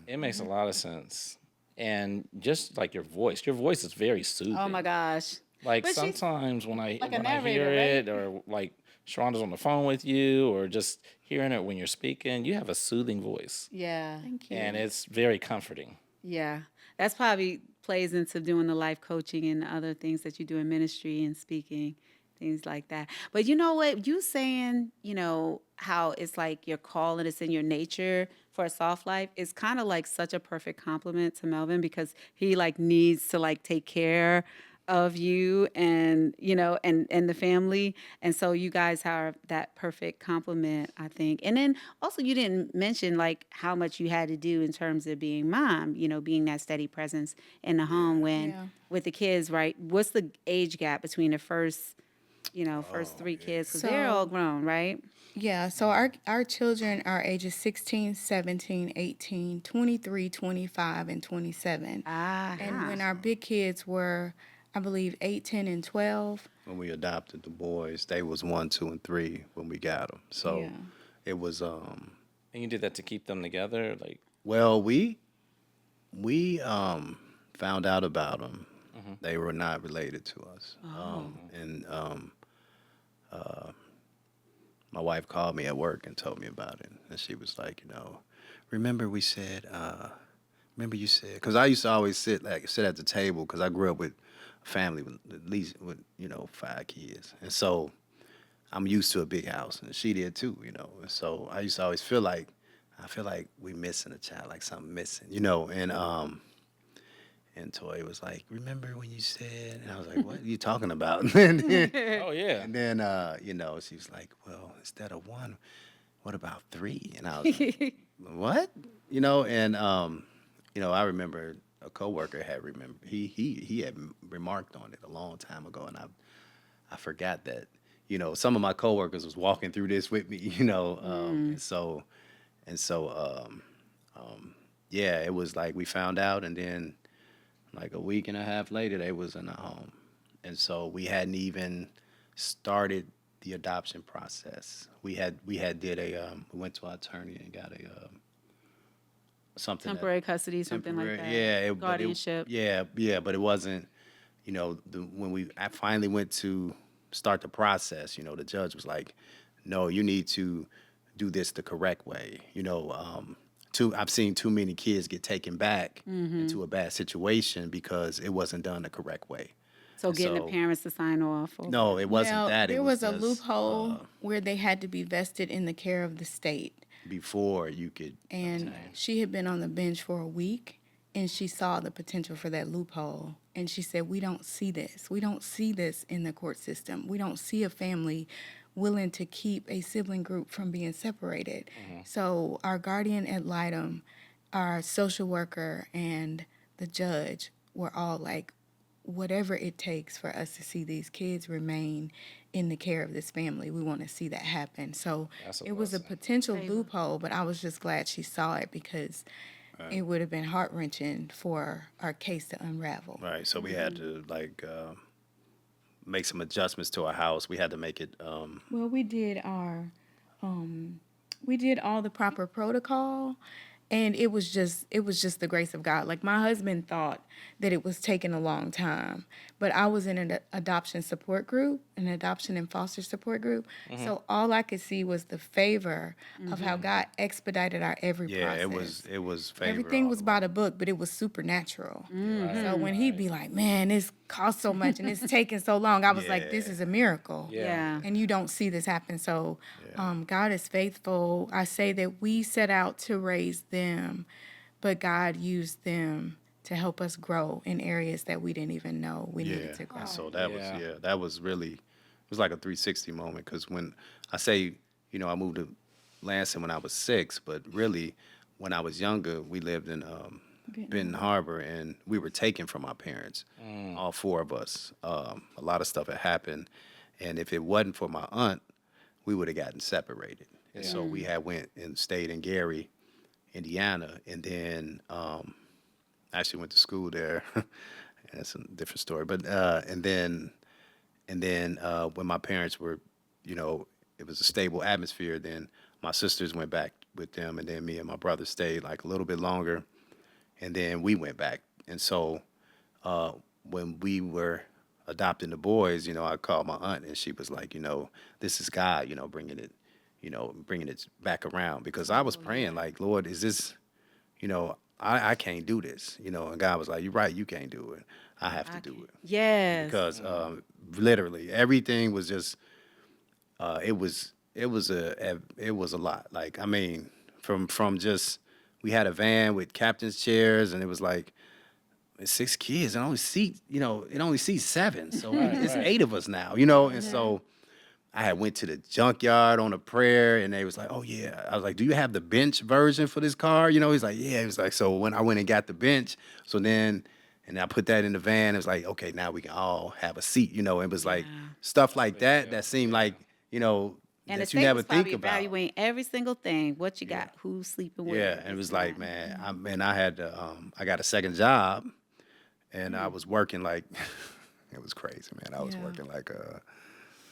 It makes a lot of sense. And just like your voice is very soothing. Oh my gosh. Like But she's sometimes when I like a when I hear narrator, right? it, or like Sharonda's on the phone with you, or just hearing it when you're speaking, you have a soothing voice, Yeah. Thank you. and it's very comforting. Yeah. That's probably plays into doing the life coaching and other things that you do in ministry and speaking, things like that. But you know what? You saying, how it's like your call and it's in your nature for a soft life is kind of like such a perfect compliment to Melvin because he like needs to like take care of you and and the family, and so you guys are that perfect complement, I think. And then also you didn't mention like how much you had to do in terms of being mom, being that steady presence in the home when Yeah. with the kids, right? What's the age gap between the first three kids, because they're all So- grown, right? Yeah, so our children are ages 16, 17, 18, 23, 25, and 27. And when our big kids were, I believe, 8, 10, and 12. When we adopted the boys, they was 1, 2, and 3 when we got them. So Yeah. it was And you did that to keep them together, like. well, we found out about them. They were not related to us. And my wife called me at work and told me about it, and she was like, remember we said, remember you said, because I used to always sit at the table because I grew up with a family with at least with 5 kids, and so I'm used to a big house, and she did too, and so I used to always feel like we missing a child, like something missing, and Toya was like, remember when you said, and I was like, what are you talking about? And then, Oh yeah. and then she was like, well, instead of 1, what about 3? And I was like, what? And I remember a coworker had he had remarked on it a long time ago, and I forgot that some of my coworkers was walking through this with me, and so yeah, it was like we found out, and then like a week and a half later they was in the home, and so we hadn't even started the adoption process. We went to our attorney and got a something Temporary custody, something like that. Yeah, Guardianship. but it wasn't. When I finally went to start the process, the judge was like, "No, you need to do this the correct way." I've seen too many kids get taken back into a bad situation because it wasn't done the correct way. So getting the parents to sign off. No, it wasn't Well, that. It there was a just, loophole where they had to be vested in the care of the state. before you could. And she had been on the bench for a week, and she saw the potential for that loophole. And she said, we don't see this. We don't see this in the court system. We don't see a family willing to keep a sibling group from being separated. So our guardian ad litem, our social worker, and the judge were all like, whatever it takes for us to see these kids remain in the care of this family, we want to see that happen. So That's a it was a blessing. potential loophole, but I was just glad she saw it because it would have been heart-wrenching for our case to unravel. Right. So we had to make some adjustments to our house. We had to make it. Well, we did all the proper protocol, and it was just the grace of God. Like, my husband thought that it was taking a long time, but I was in an adoption support group, an adoption and foster support group. So all I could see was the favor of how God expedited our every process. it was favor Everything all was the by the book, but it was supernatural. So when he'd be like, man, this costs so much and it's taking so long, I was like, this is a miracle. Yeah. And you don't see this happen. So God is faithful. I say that we set out to raise them, but God used them to help us grow in areas that we didn't even know we needed to grow. So that Yeah. that was really, it was like a 360 moment, because when I say, I moved to Lansing when I was 6, but really when I was younger, we lived in Benton Harbor, and we were taken from our parents, all four of us. A lot of stuff had happened, and if it wasn't for my aunt, we would have gotten separated. And so we had went and stayed in Gary, Indiana, and then actually went to school there. That's a different story. But and then when my parents were, you know, it was a stable atmosphere. Then my sisters went back with them, and then me and my brother stayed like a little bit longer, and then we went back. And so when we were adopting the boys, you know, I called my aunt, and she was like, you know, this is God, you know, bringing it back around, because I was praying like, Lord, is this, you know, I can't do this, you know, and God was like, you're right, you can't do it. I have to do it. Yes. Because literally everything was just it was a lot. Like, I mean, from just, we had a van with captain's chairs, and it was like 6 kids and it only seats 7, so it's 8 of us now, you know. And so I had went to the junkyard on a prayer, and they was like, oh yeah, I was like, do you have the bench version for this car, you know? He's like, yeah. He was like, so when I went and got the bench, so then and I put that in the van, it was like, okay, now we can all have a seat, you know. It was like stuff like that seemed like, you know, And the that you state never was think probably about. evaluating every single thing. What you got? Who's sleeping with? Yeah, and it was like, man, I had to, I got a second job, and I was working like, it was crazy, man. I was working like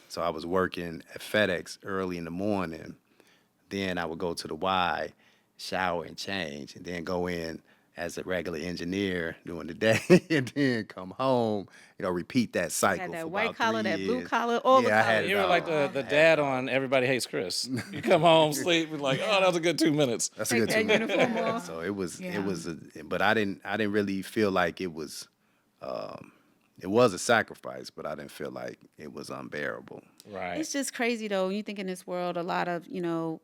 so I was working at FedEx early in the morning. Then I would go to the Y, shower and change, and then go in as a regular engineer during the day, and then come home, you know, repeat that cycle Had that for white about collar, 3 that blue years. collar, all the Yeah, I colors. had it You were all. like the dad on Everybody Hates Chris. You come home, sleep, and like, oh, that was a good 2 minutes. That's a good Take 2 that minutes. uniform Yeah. off. So it was, Yeah. but I didn't really feel like it was a sacrifice, but I didn't feel like it was unbearable. Right. It's just crazy though. When you think in this world, a lot of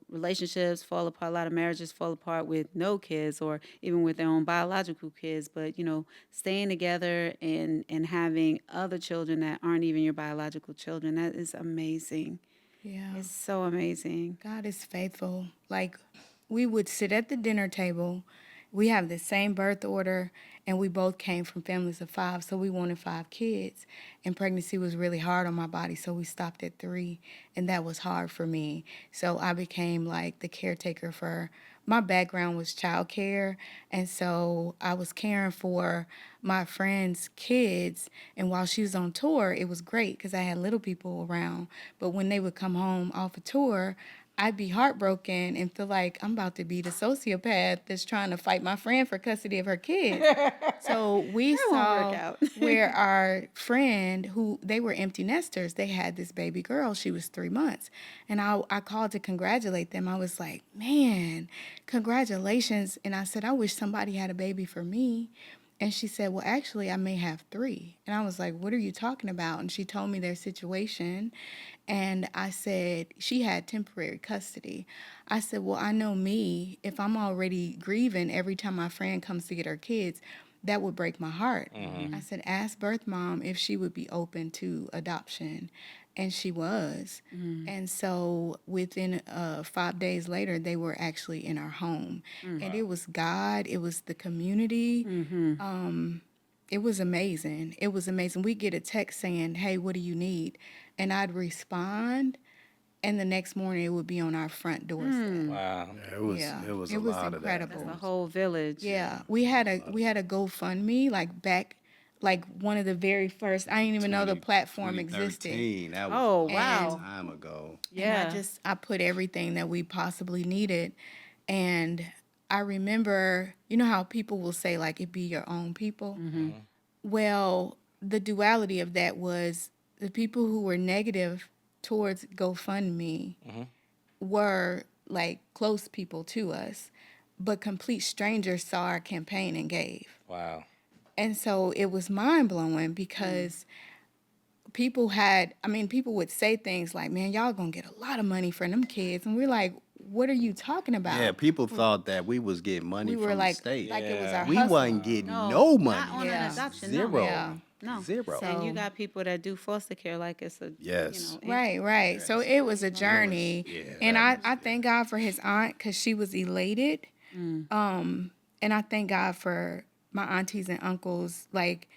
relationships fall apart. A lot of marriages fall apart with no kids, or even with their own biological kids. But staying together and having other children that aren't even your biological children, that is amazing. Yeah. It's so amazing. God is faithful. Like, we would sit at the dinner table. We have the same birth order, and we both came from families of 5, so we wanted 5 kids. And pregnancy was really hard on my body, so we stopped at 3, and that was hard for me. So I became like the caretaker for. My background was childcare, and so I was caring for my friend's kids. And while she was on tour, it was great because I had little people around. But when they would come home off a tour, I'd be heartbroken and feel like I'm about to be the sociopath that's trying to fight my friend for custody of her kids. So we won't saw work out. where our friend, who they were empty nesters, they had this baby girl. She was 3 months. And I called to congratulate them. I was like, man, congratulations. And I said, I wish somebody had a baby for me. And she said, well, actually, I may have 3. And I was like, what are you talking about? And she told me their situation. And I said, she had temporary custody. I said, well, I know me, if I'm already grieving every time my friend comes to get her kids, that would break my heart. I said, ask birth mom if she would be open to adoption. And she was. And so within 5 days later, they were actually in our home. And it was God, it was the community. It was amazing. It was amazing. We get a text saying, hey, what do you need? And I'd respond, and the next morning it would be on our front doorstep. Wow. Yeah, it was a lot incredible. of The that. whole village. Yeah, we had a GoFundMe like one of the very first. I didn't even know the platform existed. 2013, that was Oh, a long wow. time ago. Yeah. And I put everything that we possibly needed. And I remember, you know how people will say, like, it be your own people? Well, the duality of that was the people who were negative towards GoFundMe were, like, close people to us, but complete strangers saw our campaign and gave. Wow. And so it was mind-blowing because people would say things like, man, y'all gonna get a lot of money for them kids. And we're like, what are you talking about? Yeah, people thought that we was getting money we were from like, the state. like it was our We hustle. wasn't getting no money. Not on Yeah. an adoption. Zero. Yeah. No. Zero. And you So- got people that do foster care like it's a Yes. Right. So it was a journey. yeah, And that I thank God for his aunt because she was elated. And I thank God for my aunties and uncles, like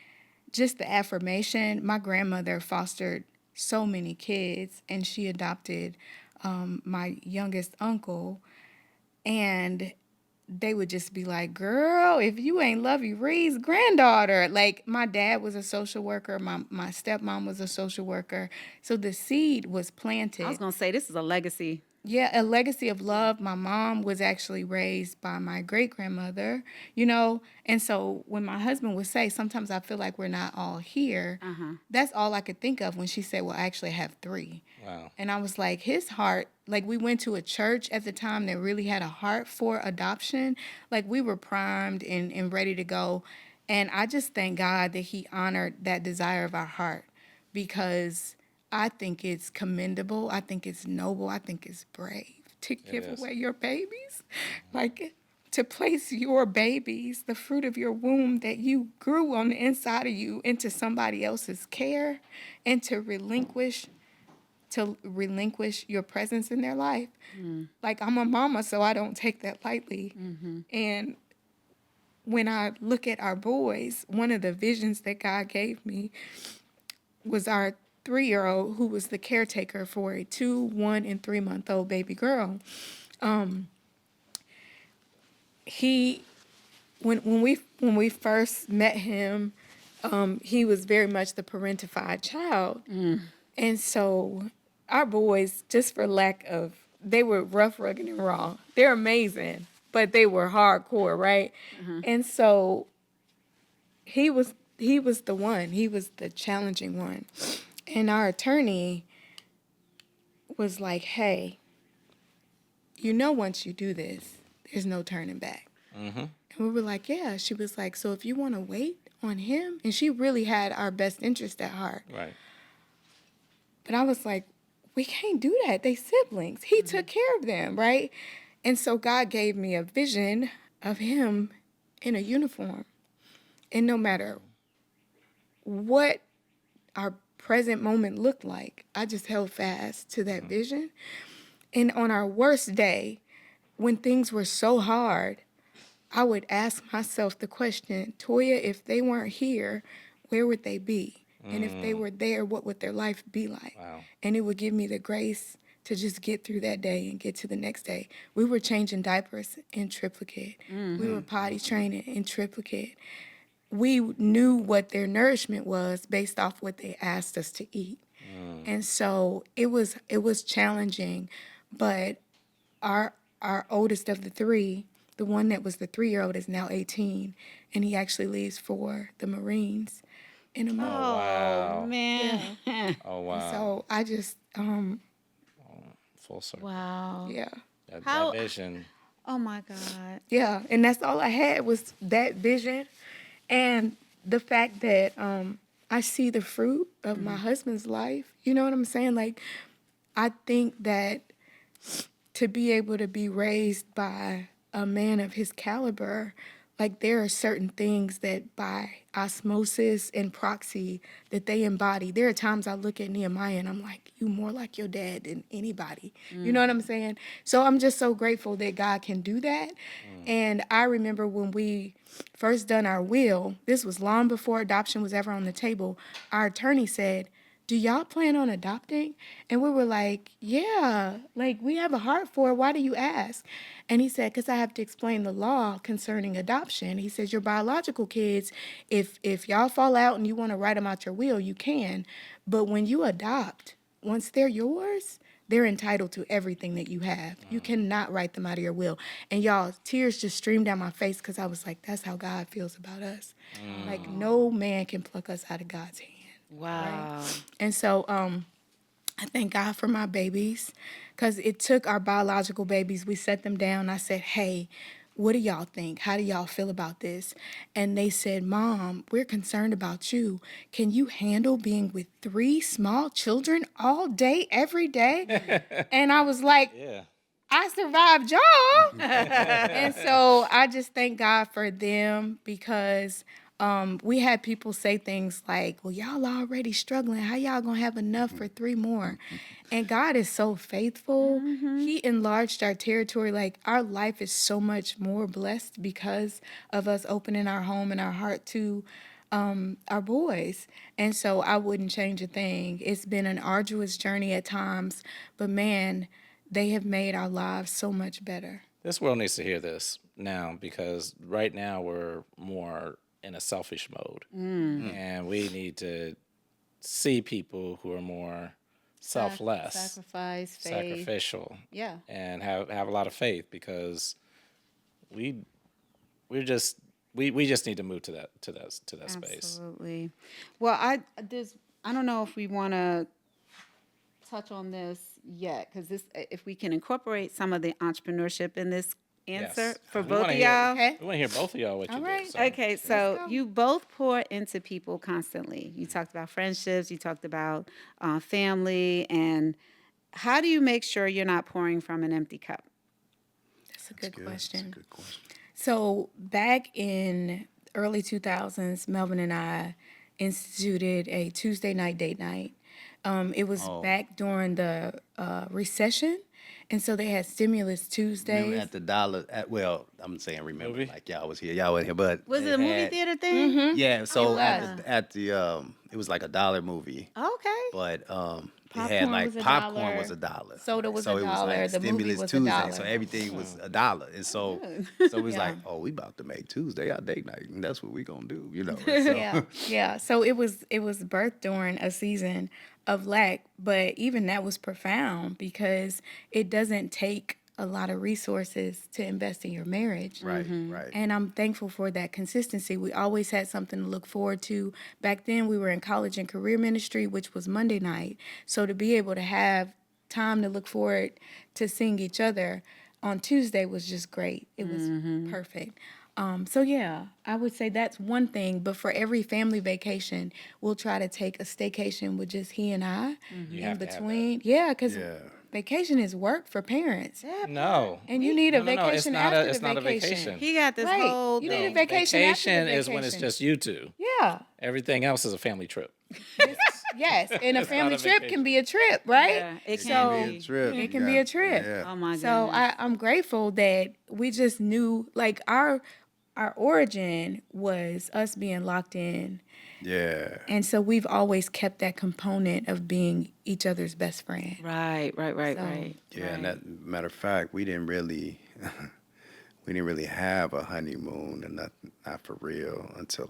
just the affirmation. My grandmother fostered so many kids, and she adopted my youngest uncle. And they would just be like, girl, if you ain't Lovey Reed's granddaughter. Like, my dad was a social worker. My stepmom was a social worker. So the seed was planted. I was gonna say this is a legacy. Yeah, a legacy of love. My mom was actually raised by my great grandmother, and so when my husband would say, sometimes I feel like we're not all here, that's all I could think of when she said, well, I actually have three. Wow. And I was like, his heart, like we went to a church at the time that really had a heart for adoption. Like we were primed and ready to go. And I just thank God that he honored that desire of our heart, because I think it's commendable. I think it's noble. I think it's brave to give away your babies. Like, to place your babies, the fruit of your womb that you grew on the inside of you, into somebody else's care, and to relinquish your presence in their life. Like, I'm a mama, so I don't take that lightly. And when I look at our boys, one of the visions that God gave me was our 3-year-old, who was the caretaker for a 2, 1, and 3-month-old baby girl. When we first met him, he was very much the parentified child. And so our boys, just for lack of, they were rough, rugged, and raw. They're amazing, but they were hardcore, right? And so he was the one. He was the challenging one. And our attorney was like, hey, once you do this, there's no turning back. And we were like, yeah. She was like, so if you want to wait on him, and she really had our best interest at heart. Right. But I was like, we can't do that. They siblings. He took care of them, right? And so God gave me a vision of him in a uniform. And no matter what our present moment looked like, I just held fast to that vision. And on our worst day, when things were so hard, I would ask myself the question, Toya, if they weren't here, where would they be? And if they were there, what would their life be like? Wow. And it would give me the grace to just get through that day and get to the next day. We were changing diapers in triplicate. We were potty training in triplicate. We knew what their nourishment was based off what they asked us to eat. And so it was challenging, but our oldest of the three, the one that was the 3-year-old, is now 18, and he actually leaves for the Marines in a month. Wow. Oh man. Oh, And wow. so I just Full circle. Wow. yeah. How- That vision. Oh my God. Yeah, and that's all I had was that vision, and the fact that I see the fruit of my husband's life. You know what I'm saying? Like, I think that to be able to be raised by a man of his caliber, like there are certain things that by osmosis and proxy that they embody. There are times I look at Nehemiah and I'm like, you more like your dad than anybody. You know what I'm saying? So I'm just so grateful that God can do that. And I remember when we first done our will, this was long before adoption was ever on the table, our attorney said, do y'all plan on adopting? And we were like, yeah, like we have a heart for it. Why do you ask? And he said, because I have to explain the law concerning adoption. He says, your biological kids, if y'all fall out and you want to write them out your will, you can. But when you adopt, once they're yours, they're entitled to everything that you have. You cannot write them out of your will. And y'all, tears just streamed down my face because I was like, that's how God feels about us. Like no man can pluck us out of God's hand. Wow. And so I thank God for my babies, because it took our biological babies. We set them down. I said, hey, what do y'all think? How do y'all feel about this? And they said, Mom, we're concerned about you. Can you handle being with 3 small children all day, every day? And I was like, Yeah. I survived y'all. And so I just thank God for them, because we had people say things like, well, y'all already struggling. How y'all gonna have enough for 3 more? And God is so faithful. He enlarged our territory. Like, our life is so much more blessed because of us opening our home and our heart to our boys. And so I wouldn't change a thing. It's been an arduous journey at times, but man, they have made our lives so much better. This world needs to hear this now because right now we're more in a selfish mode. And we need to see people who are more selfless, Sacrifice, faith. sacrificial, Yeah. and have a lot of faith because we just need to move to that space. Absolutely. Well, I don't know if we want to touch on this yet because this, if we can incorporate some of the entrepreneurship in this answer Yes. for We both wanna of hear- y'all. Okay. We want to hear both of y'all what you All do. right. So. Okay, so go. you both pour into people constantly. You talked about friendships, you talked about family, and how do you make sure you're not pouring from an empty cup? That's a good Good. question. That's a good question. So back in early 2000s, Melvin and I instituted a Tuesday night date night. It was back during the recession, and so they had stimulus Tuesdays. Remember at the dollar, well, I'm saying remember Movie? like y'all was here, y'all wasn't here, but Was they it a movie had- theater thing? Yeah, so was. at the it was like a dollar movie, Okay. but it Popcorn had like was a popcorn dollar. was $1. Soda was so a it was dollar, like the movie stimulus was a Tuesday, dollar. so everything was $1, and so it was like, oh, we about to make Tuesday our date night, and that's what we gonna do, you know. and so- Yeah. So it was birthed during a season of lack, but even that was profound because it doesn't take a lot of resources to invest in your marriage. Right, right. And I'm thankful for that consistency. We always had something to look forward to. Back then, we were in college and career ministry, which was Monday night. So to be able to have time to look forward to seeing each other on Tuesday was just great. It was perfect. So yeah, I would say that's one thing. But for every family vacation, we'll try to take a staycation with just he and I You in have to have that. between. Yeah, because Yeah. vacation is work for parents, No. and you need a No, it's vacation not after it's the not a vacation. vacation. He got this Right. whole You thing. need a vacation after the is when it's vacation. just you two. Yeah. Everything else is a family trip. Yes, and a family a trip vacation. can be a trip, right? Yeah, it So can be. a trip. it can be a trip. Yeah. Oh my So goodness. I'm grateful that we just knew, like, our origin was us being locked in, Yeah. and so we've always kept that component of being each other's best friend. Right. So- Right. Yeah, and that matter of fact, we didn't really have a honeymoon and not for real until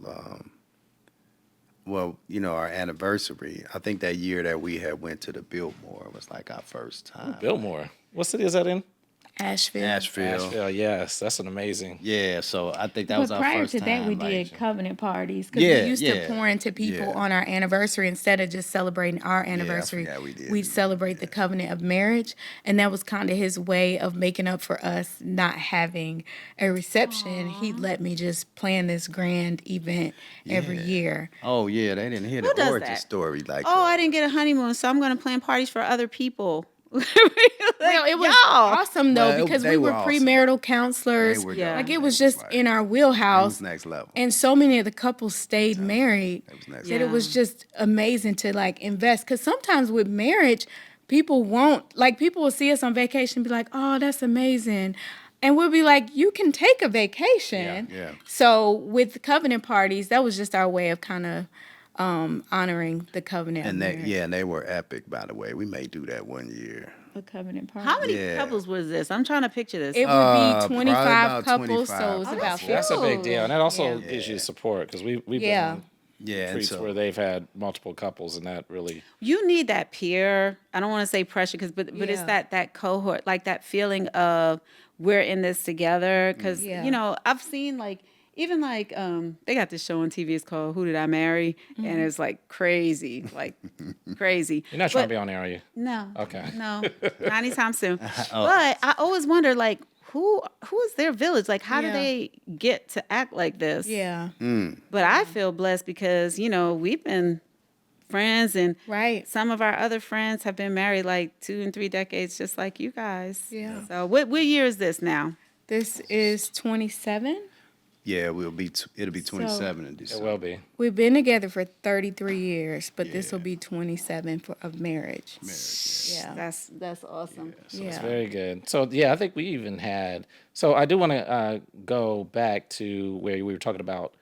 well, you know, our anniversary. I think that year that we had went to the Biltmore was like our first time. Biltmore. What city is that in? Asheville. Asheville. Yes, that's an amazing. Yeah, so I think that was But our prior first to time. that, we like- did covenant parties because Yeah, we used yeah, to pour into people yeah. on our anniversary instead of just celebrating our anniversary. forgot we did We'd do that, celebrate the covenant of marriage, and that was kind of his way of making up for us not having a reception. He'd let me just plan this grand event every Yeah. year. Oh yeah, they didn't hear Who the does origin that? story like Oh, that. I didn't get a honeymoon, so I'm going to plan parties for other people. Well, it was awesome though Well, because they we were were awesome. premarital counselors. They were Yeah. dope. Like They it was just like- in our it wheelhouse. was next level. And so many of the couples stayed married It was next that level. it was just amazing to like invest. Because sometimes with marriage, people won't, like people will see us on vacation and be like, oh, that's amazing. And we'll be like, you can take a vacation. Yeah, yeah. So with covenant parties, that was just our way of kind of honoring the covenant And of they, marriage. yeah, and they were epic, by the way. We may do that one year. A covenant party. How many Yeah. couples was this? I'm trying to picture this. It would Probably be 25 about couples, so 25 it's about couples. 50. That's a big deal, and that also Yeah. gives you support because we've been Yeah. on Yeah, and retreats so where they've had multiple couples, and that really. You need that peer. I don't want to say pressure, but it's Yeah. that cohort, like that feeling of we're in this together. Because Yeah. you know, I've seen like even like they got this show on TV. It's called Who Did I Marry? And it's like crazy, like crazy. You're not trying But- to be on there, are you? No. Okay. No, not anytime soon. But I always wonder, like, who is their village? Like, how do Yeah. they get to act like this? Yeah. But I feel blessed because, you know, we've been friends and Right. some of our other friends have been married like 2 and 3 decades, just like you guys. Yeah. So what year is this now? This is 27. Yeah, it'll be 27 in It December. will be. We've been together for 33 years, but this will be 27 of marriage. Yeah. That's awesome. So it's Yeah. very good. So yeah, I think we even had. So I do want to go back to where we were talking about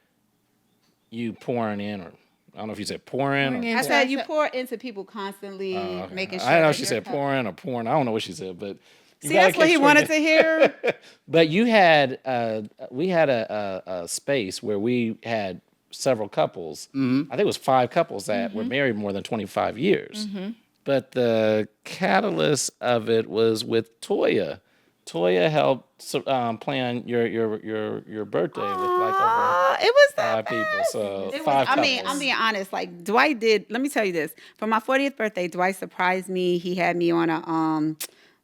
you pouring in, or I don't know if you said pouring. Pouring Or in. I So said I you said- pour into people constantly, Okay. making sure. I don't know that if she your said cup- pouring or pouring. I don't know what she said, but you See, gotta that's what keep he straight wanted in. to hear. But you had we had a space where we had several couples. I think it was 5 couples that were married more than 25 years. But the catalyst of it was with Toya. Toya helped plan your birthday with like over It was the 5 people. best. So It was, 5 I couples. mean, I'm being honest. Like Dwight did. Let me tell you this. For my 40th birthday, Dwight surprised me. He had me on a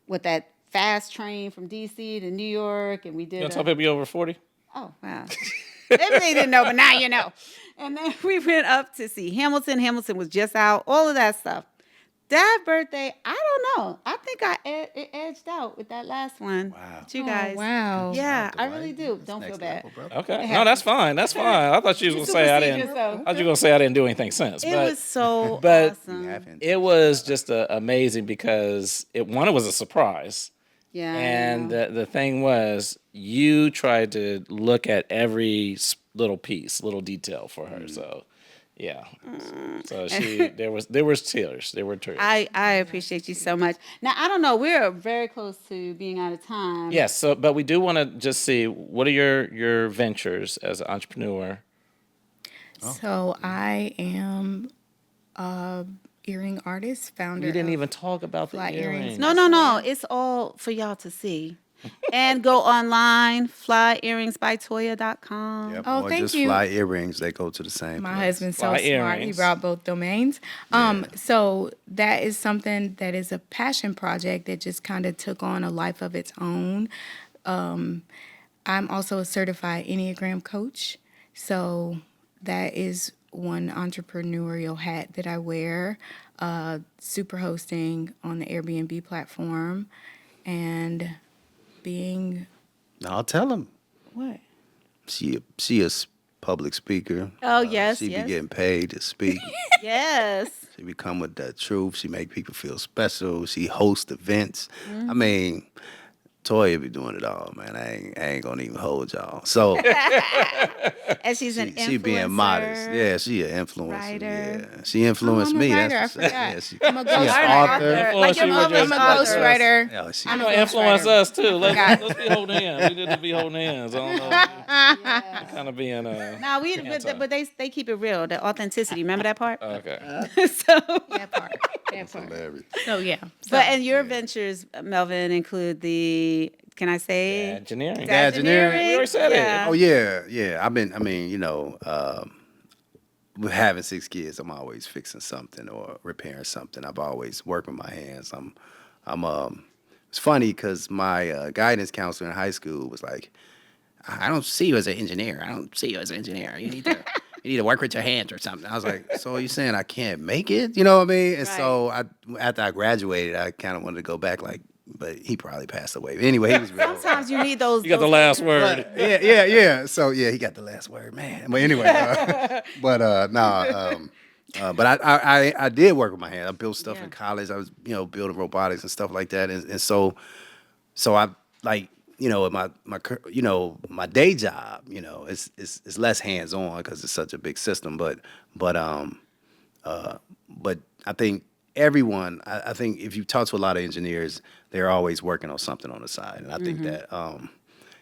with that fast train from DC to New York, and we did. You gonna tell people you over 40? Oh wow. Maybe they didn't know, but now you know. And then we went up to see Hamilton. Hamilton was just out. All of that stuff. That birthday, I don't know. I think it edged out with that last one. Wow. With you Oh, guys. wow. Yeah, I Dwight. really do. That's Don't feel next bad. level, brother. Okay. It No, that's fine. That's fine. I thought you was gonna say I Supersede didn't. yourself. I thought you were gonna say I didn't do anything since. It but was so but- awesome. it was just amazing because it was a surprise. Yeah. I And know. the thing was, you tried to look at every little piece, little detail for her. So, yeah. So there was tears. There were tears. I appreciate you so much. Now I don't know. We're very close to being out of time. Yes. So, but we do want to just see what are your ventures as an entrepreneur. So I am a earring artist, founder. We didn't of even talk about the Fly earrings. earrings. No. It's all for y'all to see. And go online, flyearringsbytoya.com. Yep. Oh, or thank just you. fly earrings. They go to the same My place. husband's so Fly smart. He earrings. brought both domains. So that is something that is a passion project that just kind of took on a life of its own. I'm also a certified Enneagram coach. So that is one entrepreneurial hat that I wear. Super hosting on the Airbnb platform and being No, I'll tell them. what? She a public speaker. Oh, yes, She yes. be getting paid to speak. Yes. She be come with that truth. She make people feel special. She hosts events. Mm-hmm. I mean, Toya be doing it all, man. I ain't gonna even hold y'all. So And she's an influencer. she being modest. Yeah, she an influencer. Writer. Yeah, she influenced I'm a me. writer. That's for I sure. forgot. Yeah, she, I'm a she an ghostwriter. author. Like your She was mother's just I'm a like us. ghostwriter. Yeah, she, I'm a You know, influence ghostwriter. us too. Let's be holding hands. We need to be holding hands. I don't know. Kind of being Nah, but they keep it real. The authenticity. Remember that part? okay. So, That part. That part. hilarious. So yeah. but and your ventures, Melvin, include the. Can I say? Engineering. Engineering. We already said it. Oh yeah. I mean, with having 6 kids, I'm always fixing something or repairing something. I've always worked with my hands. It's funny because my guidance counselor in high school was like, I don't see you as an engineer. I don't see you as an engineer. You need to work with your hands or something. I was like, so are you saying I can't make it? You know what I mean? And so after I graduated, I kind of wanted to go back but he probably passed away. Anyway, he was real. Sometimes you need those. You got the last word. Yeah. So yeah, he got the last word, man. But anyway, but I did work with my hand. I built stuff in college. I was building robotics and stuff like that, and so I like in my day job, it's less hands on because it's such a big system. But I think everyone, I think if you talk to a lot of engineers, they're always working on something on the side. And I think that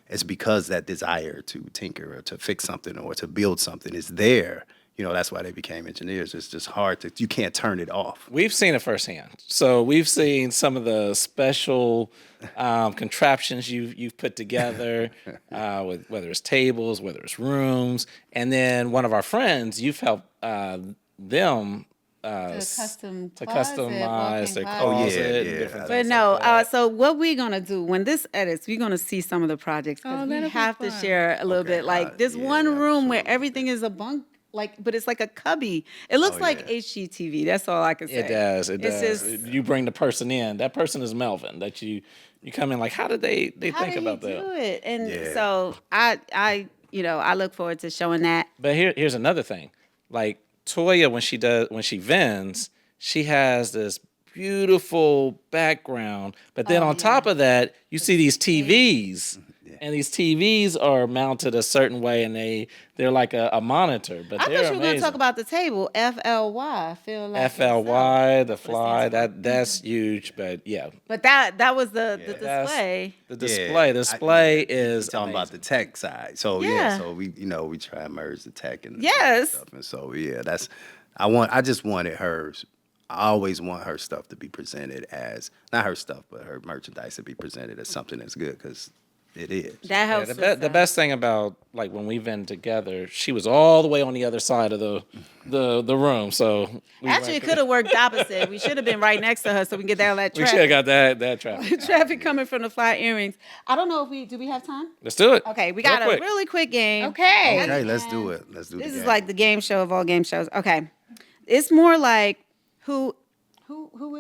it's because that desire to tinker or to fix something or to build something is there. That's why they became engineers. It's just hard you can't turn it off. We've seen it firsthand. So we've seen some of the special contraptions you've put together, with whether it's tables, whether it's rooms, and then one of our friends, you've helped them custom to closet, customize their walk-in closet. closet. and yeah. different But things no, like that. so what we're gonna do when this edits, we're gonna see some of the projects because Oh, we that'll be have to fun. share a little bit. Like there's one room where absolutely. everything is a bunk, but it's like a cubby. It looks like HGTV. That's all I can say. It does. It It's does. just- You bring the person in. That person is Melvin. That you come in like, how did they How think did about he that? do it? And Yeah. so I I look forward to showing that. But here's another thing. Like Toya, when she vends, she has this beautiful background. But then on top of that, you see these TVs. And these TVs are mounted a certain way, and they're like a monitor. But I they're thought you were going to amazing. talk about the table, FLY. Feel like FLY, the yourself. fly, stands for. that's huge. But yeah, But that was the That's- display. the display. The display is talking about the tech side. So Yeah. so we try to merge the tech and Yes. stuff. And so I just wanted hers. I always want her stuff to be presented as not her stuff, but her merchandise to be presented as something that's good because it is. That helps. the best thing about like when we vend together, she was all the way on the other side of the room. So Actually, it could have worked opposite. We should have been right next to her so we can get down that we should have traffic. got that traffic. Traffic coming from the fly earrings. I don't know if do we have time? Let's do it. Okay, we Real got a quick. really quick game. Okay. Okay, let's do it. Let's do This the is game. like the game show of all game shows. Okay. It's more like who is?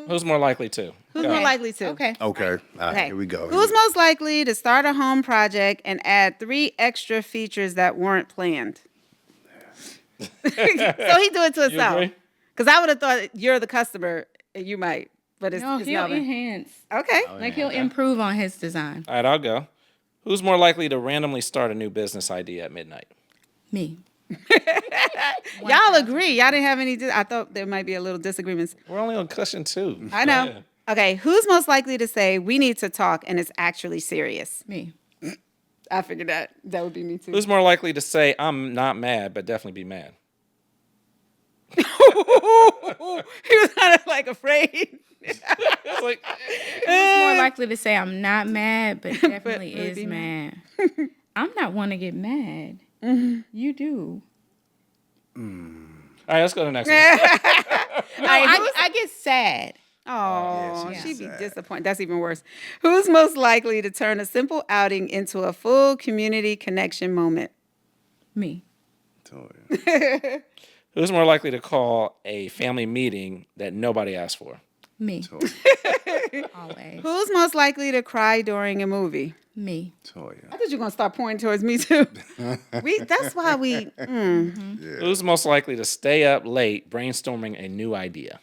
Who's more likely to? Who's Go. more likely to? Okay. Okay. All right, Okay. here we go. Who's most likely to start a home project and add 3 extra features that weren't planned? So he do it to You himself. agree? Because I would have thought you're the customer and you might, but it's, No, it's he'll Melvin. enhance. Okay. Like he'll improve on his design. All right, I'll go. Who's more likely to randomly start a new business idea at midnight? Me. Y'all agree. Y'all didn't have any. I thought there might be a little disagreements. We're only on question 2. I know. Yeah. Okay. Who's most likely to say we need to talk and it's actually serious? Me. I figured that would be me too. Who's more likely to say I'm not mad, but definitely be mad? He was kind of like afraid. It's like, Who's more likely to say I'm not mad, but definitely really is be mad? I'm not one to get mad. You do. all right, let's go to the next one. No, I get sad. Oh, she's she'd be sad. disappointed. That's even worse. Who's most likely to turn a simple outing into a full community connection moment? Me. Toya. Who's more likely to call a family meeting that nobody asked for? Me. Toya. Always. Who's most likely to cry during a movie? Me. Toya. I thought you were gonna start pointing towards me too. That's why we. Who's most likely to stay up late brainstorming a new idea?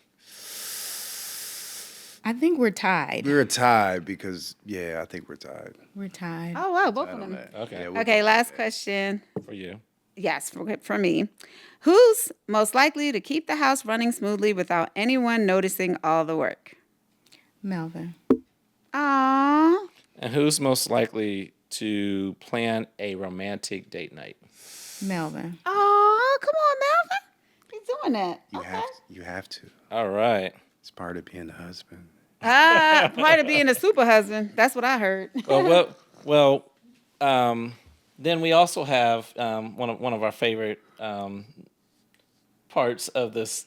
I think we're tied. We're tied because I think we're tied. We're tied. Oh wow, both of them. Okay, Yeah, we're Okay, both last tied. question. for you. Yes, for me. Who's most likely to keep the house running smoothly without anyone noticing all the work? Melvin. Aww. And who's most likely to plan a romantic date night? Melvin. Oh, come on, Melvin. He's doing that. You have to. All right. It's part of being a husband. Part of being a super husband. That's what I heard. Then we also have one of our favorite parts of this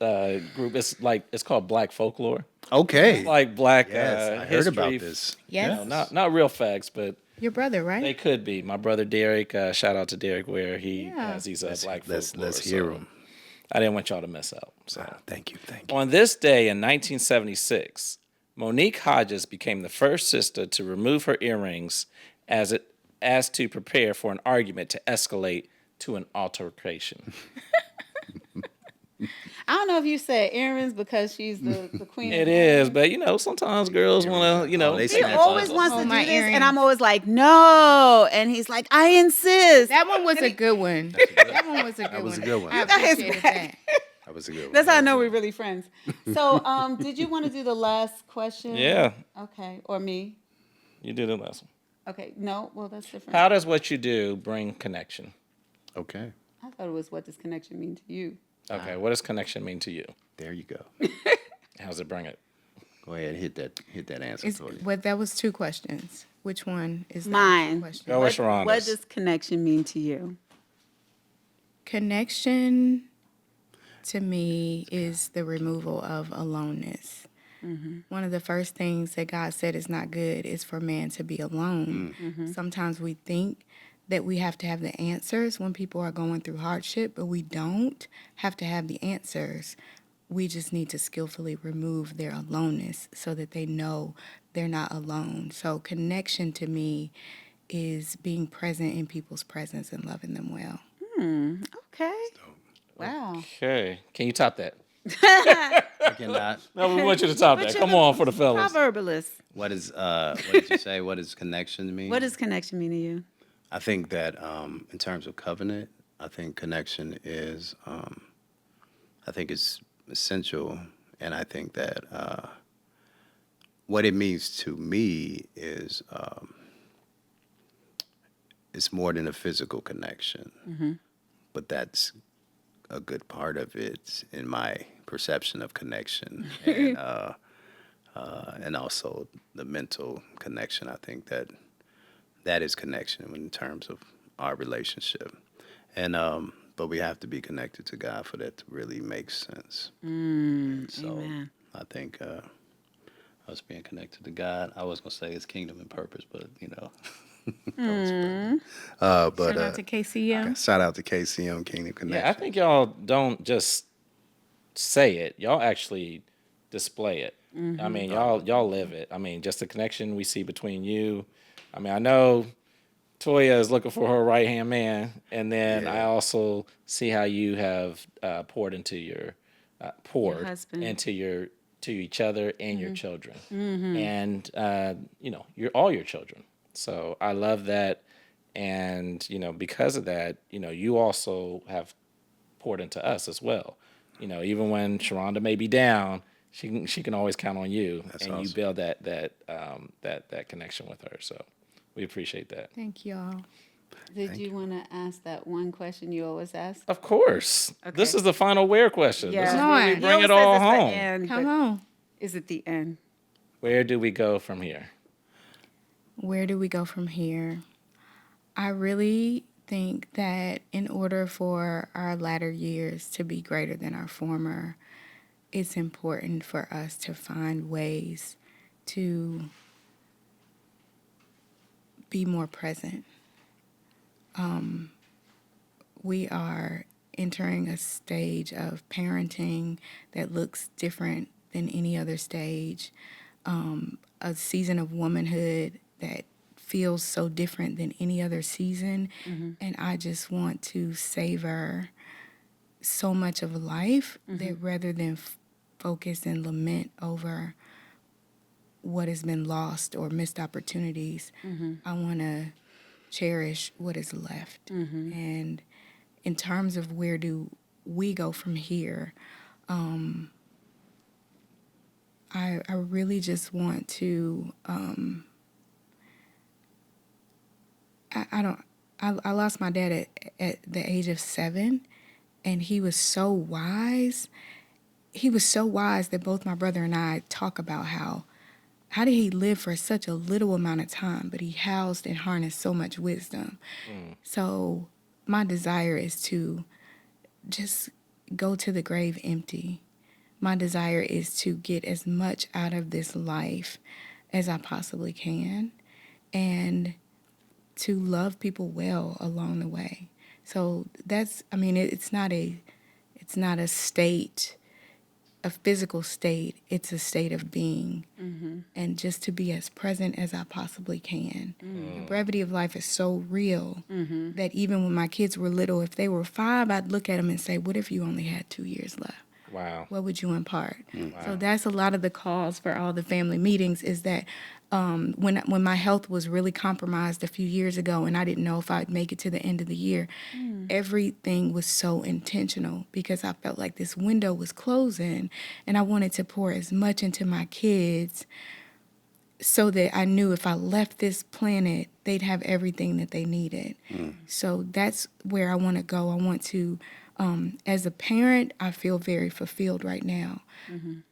group. It's called Black folklore, Okay. like Black Yes, I heard history. about this. Yes. You know, not real facts, but Your brother, right? they could be. My brother Derek, shout out to Derek Ware. He Yeah. has these Black folklore. Let's hear so them. I didn't want y'all to miss out. So. Thank you. Thank you. On this day in 1976, Monique Hodges became the first sister to remove her earrings as to prepare for an argument to escalate to an altercation. I don't know if you said earrings because she's the queen. It is, but sometimes girls want to, they He snatch always those. wants Oh, to do my this, earrings. and I'm always like, no. And he's like, I insist. That one was a good one. That one was a good one. That was a good one. I You got his appreciated back. that. That was a good one. That's how I know we're really friends. So, did you want to do the last question? Yeah, Okay, or me? you do the last one. Okay, no. Well, that's different. How does what you do bring connection? Okay. I thought it was what does connection mean to you? Okay, what does connection mean to you? There you go. How does it bring it? Go ahead, hit that answer, Toya. But that was 2 questions. Which one is that Mine. question? Go with Sharonda's. What does connection mean to you? Connection to me is the removal of aloneness. One of the first things that God said is not good is for man to be alone. Sometimes we think that we have to have the answers when people are going through hardship, but we don't have to have the answers. We just need to skillfully remove their aloneness so that they know they're not alone. So connection to me is being present in people's presence and loving them well. Okay. Wow. Okay. Can you top that? I cannot. No, we want you to top that. Come on for the fellas. Proverbalist. What did you say? What does connection mean? What does connection mean to you? I think that in terms of covenant, I think connection is, I think it's essential, and I think that what it means to me is it's more than a physical connection, but that's a good part of it in my perception of connection, and also the mental connection. I think that is connection in terms of our relationship. And but we have to be connected to God for that to really make sense. So Amen. I think us being connected to God, I was gonna say it's kingdom and purpose, but you know. Shout out to KCM. Shout out to KCM Kingdom Connection. Yeah, I think y'all don't just say it; y'all actually display it. I mean, y'all live it. I mean, just the connection we see between you. I mean, I know Toya is looking for her right hand man, and then I also see how you have poured into your husband. into to each other and your children, and you're all your children. So I love that, and because of that, you also have poured into us as well. Even when Sharonda may be down, she can always count on you, That's and you awesome. build that connection with her. So we appreciate that. Thank y'all. Did you want to ask that one question you always ask? Of course, this Okay. is the final Ware question. Yeah. This is Come where we on. bring it all home. Come on. Is it the end? Where do we go from here? Where do we go from here? I really think that in order for our latter years to be greater than our former, it's important for us to find ways to be more present. We are entering a stage of parenting that looks different than any other stage, a season of womanhood that feels so different than any other season. And I just want to savor so much of life that rather than focus and lament over what has been lost or missed opportunities, I want to cherish what is left. And in terms of where do we go from here, I really just want to, I lost my dad at the age of 7, and he was so wise. He was so wise that both my brother and I talk about how did he live for such a little amount of time, but he housed and harnessed so much wisdom. So my desire is to just go to the grave empty. My desire is to get as much out of this life as I possibly can and to love people well along the way. So that's, I mean, it's not a state, a physical state. It's a state of being. And just to be as present as I possibly can. The brevity of life is so real that even when my kids were little, if they were 5, I'd look at them and say, what if you only had 2 years left? Wow. What would you impart? So that's a lot of the cause for all the family meetings is that when my health was really compromised a few years ago and I didn't know if I'd make it to the end of the year, everything was so intentional because I felt like this window was closing and I wanted to pour as much into my kids so that I knew if I left this planet, they'd have everything that they needed. So that's where I want to go. I want to, as a parent, I feel very fulfilled right now.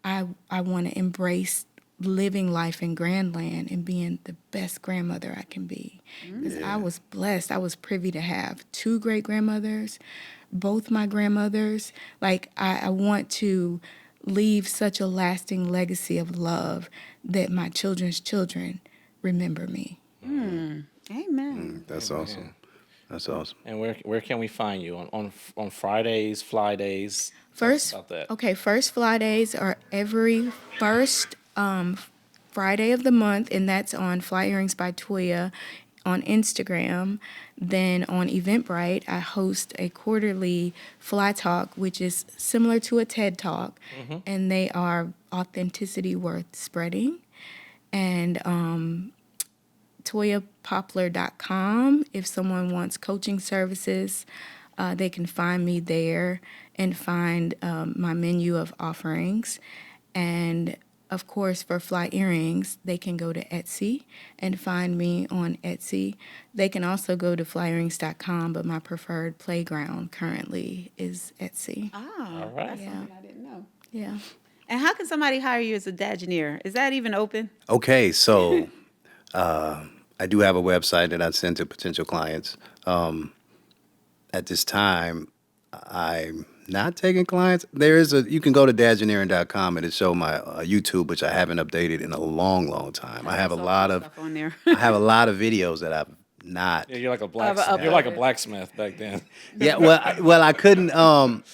I want to embrace living life in Grandland and being the best grandmother I can be. Because I was blessed. I was privy to have 2 great-grandmothers, both my grandmothers. Like, I want to leave such a lasting legacy of love that my children's children remember me. Amen. That's awesome. That's awesome. And where can we find you on Fridays, Fly Days? First, About that. okay, first Fly Days are every first Friday of the month, and that's on Fly Earrings by Toya on Instagram. Then on Eventbrite, I host a quarterly Fly Talk, which is similar to a TED Talk, and they are authenticity worth spreading. And ToyaPoplar.com. If someone wants coaching services, they can find me there and find my menu of offerings. And of course, for fly earrings, they can go to Etsy and find me on Etsy. They can also go to flyearrings.com, but my preferred playground currently is Etsy. Oh, right. that's something I didn't know. Yeah. And how can somebody hire you as a dagineer? Is that even open? Okay, so I do have a website that I send to potential clients. At this time, I'm not taking clients. You can go to dagineering.com and it show my YouTube, which I haven't updated in a long, long time. I have a saw lot some of stuff on there. I have a lot of videos that I've not. Yeah, you're like a blacksmith. You're like a blacksmith back then. Yeah, well, I couldn't.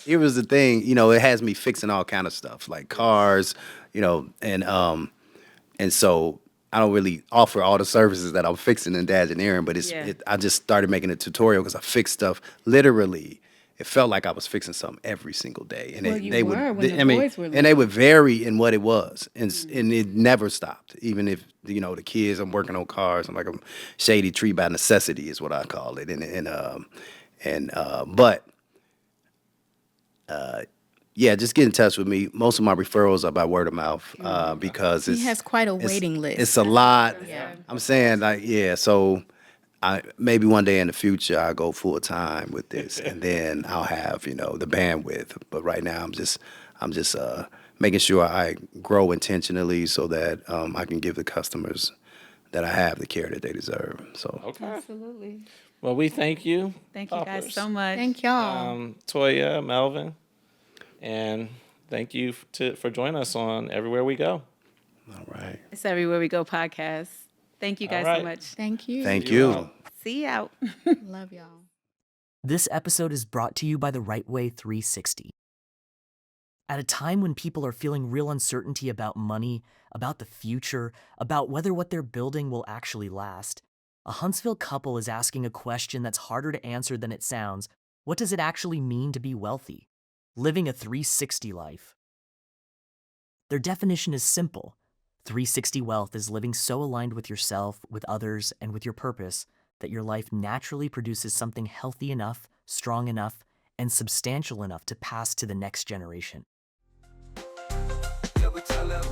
Here was the thing, it has me fixing all kind of stuff like cars, and so I don't really offer all the services that I'm fixing in Dagineering, but I just started making a tutorial because I fix stuff literally. It felt like I was fixing something every single day, and Well, you were when the boys were and they little. would vary in what it was, and it never stopped. Even if the kids, I'm working on cars. I'm like a shady tree by necessity is what I call it, yeah, just get in touch with me. Most of my referrals are by word of mouth because He has quite a waiting list. It's a lot. Yeah. I'm saying so maybe one day in the future I'll go full time with this, and then I'll have the bandwidth. But right now I'm just making sure I grow intentionally so that I can give the customers that I have the care that they deserve. So Okay. Absolutely. Well, we thank you. Thank you guys Poplars. so much. Thank y'all. Toya, Melvin, and thank you for joining us on Everywhere We Go. all right, It's Everywhere We Go podcast. Thank you guys right. so much. Thank you. thank You you. out. See you out. Love y'all. This episode is brought to you by the Right Way 360. At a time when people are feeling real uncertainty about money, about the future, about whether what they're building will actually last, a Huntsville couple is asking a question that's harder to answer than it sounds. What does it actually mean to be wealthy? Living a 360 life. Their definition is simple. 360 wealth is living so aligned with yourself, with others, and with your purpose that your life naturally produces something healthy enough, strong enough, and substantial enough to pass to the next generation. Yeah, we tell them.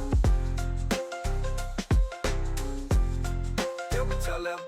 Yeah, we tell them.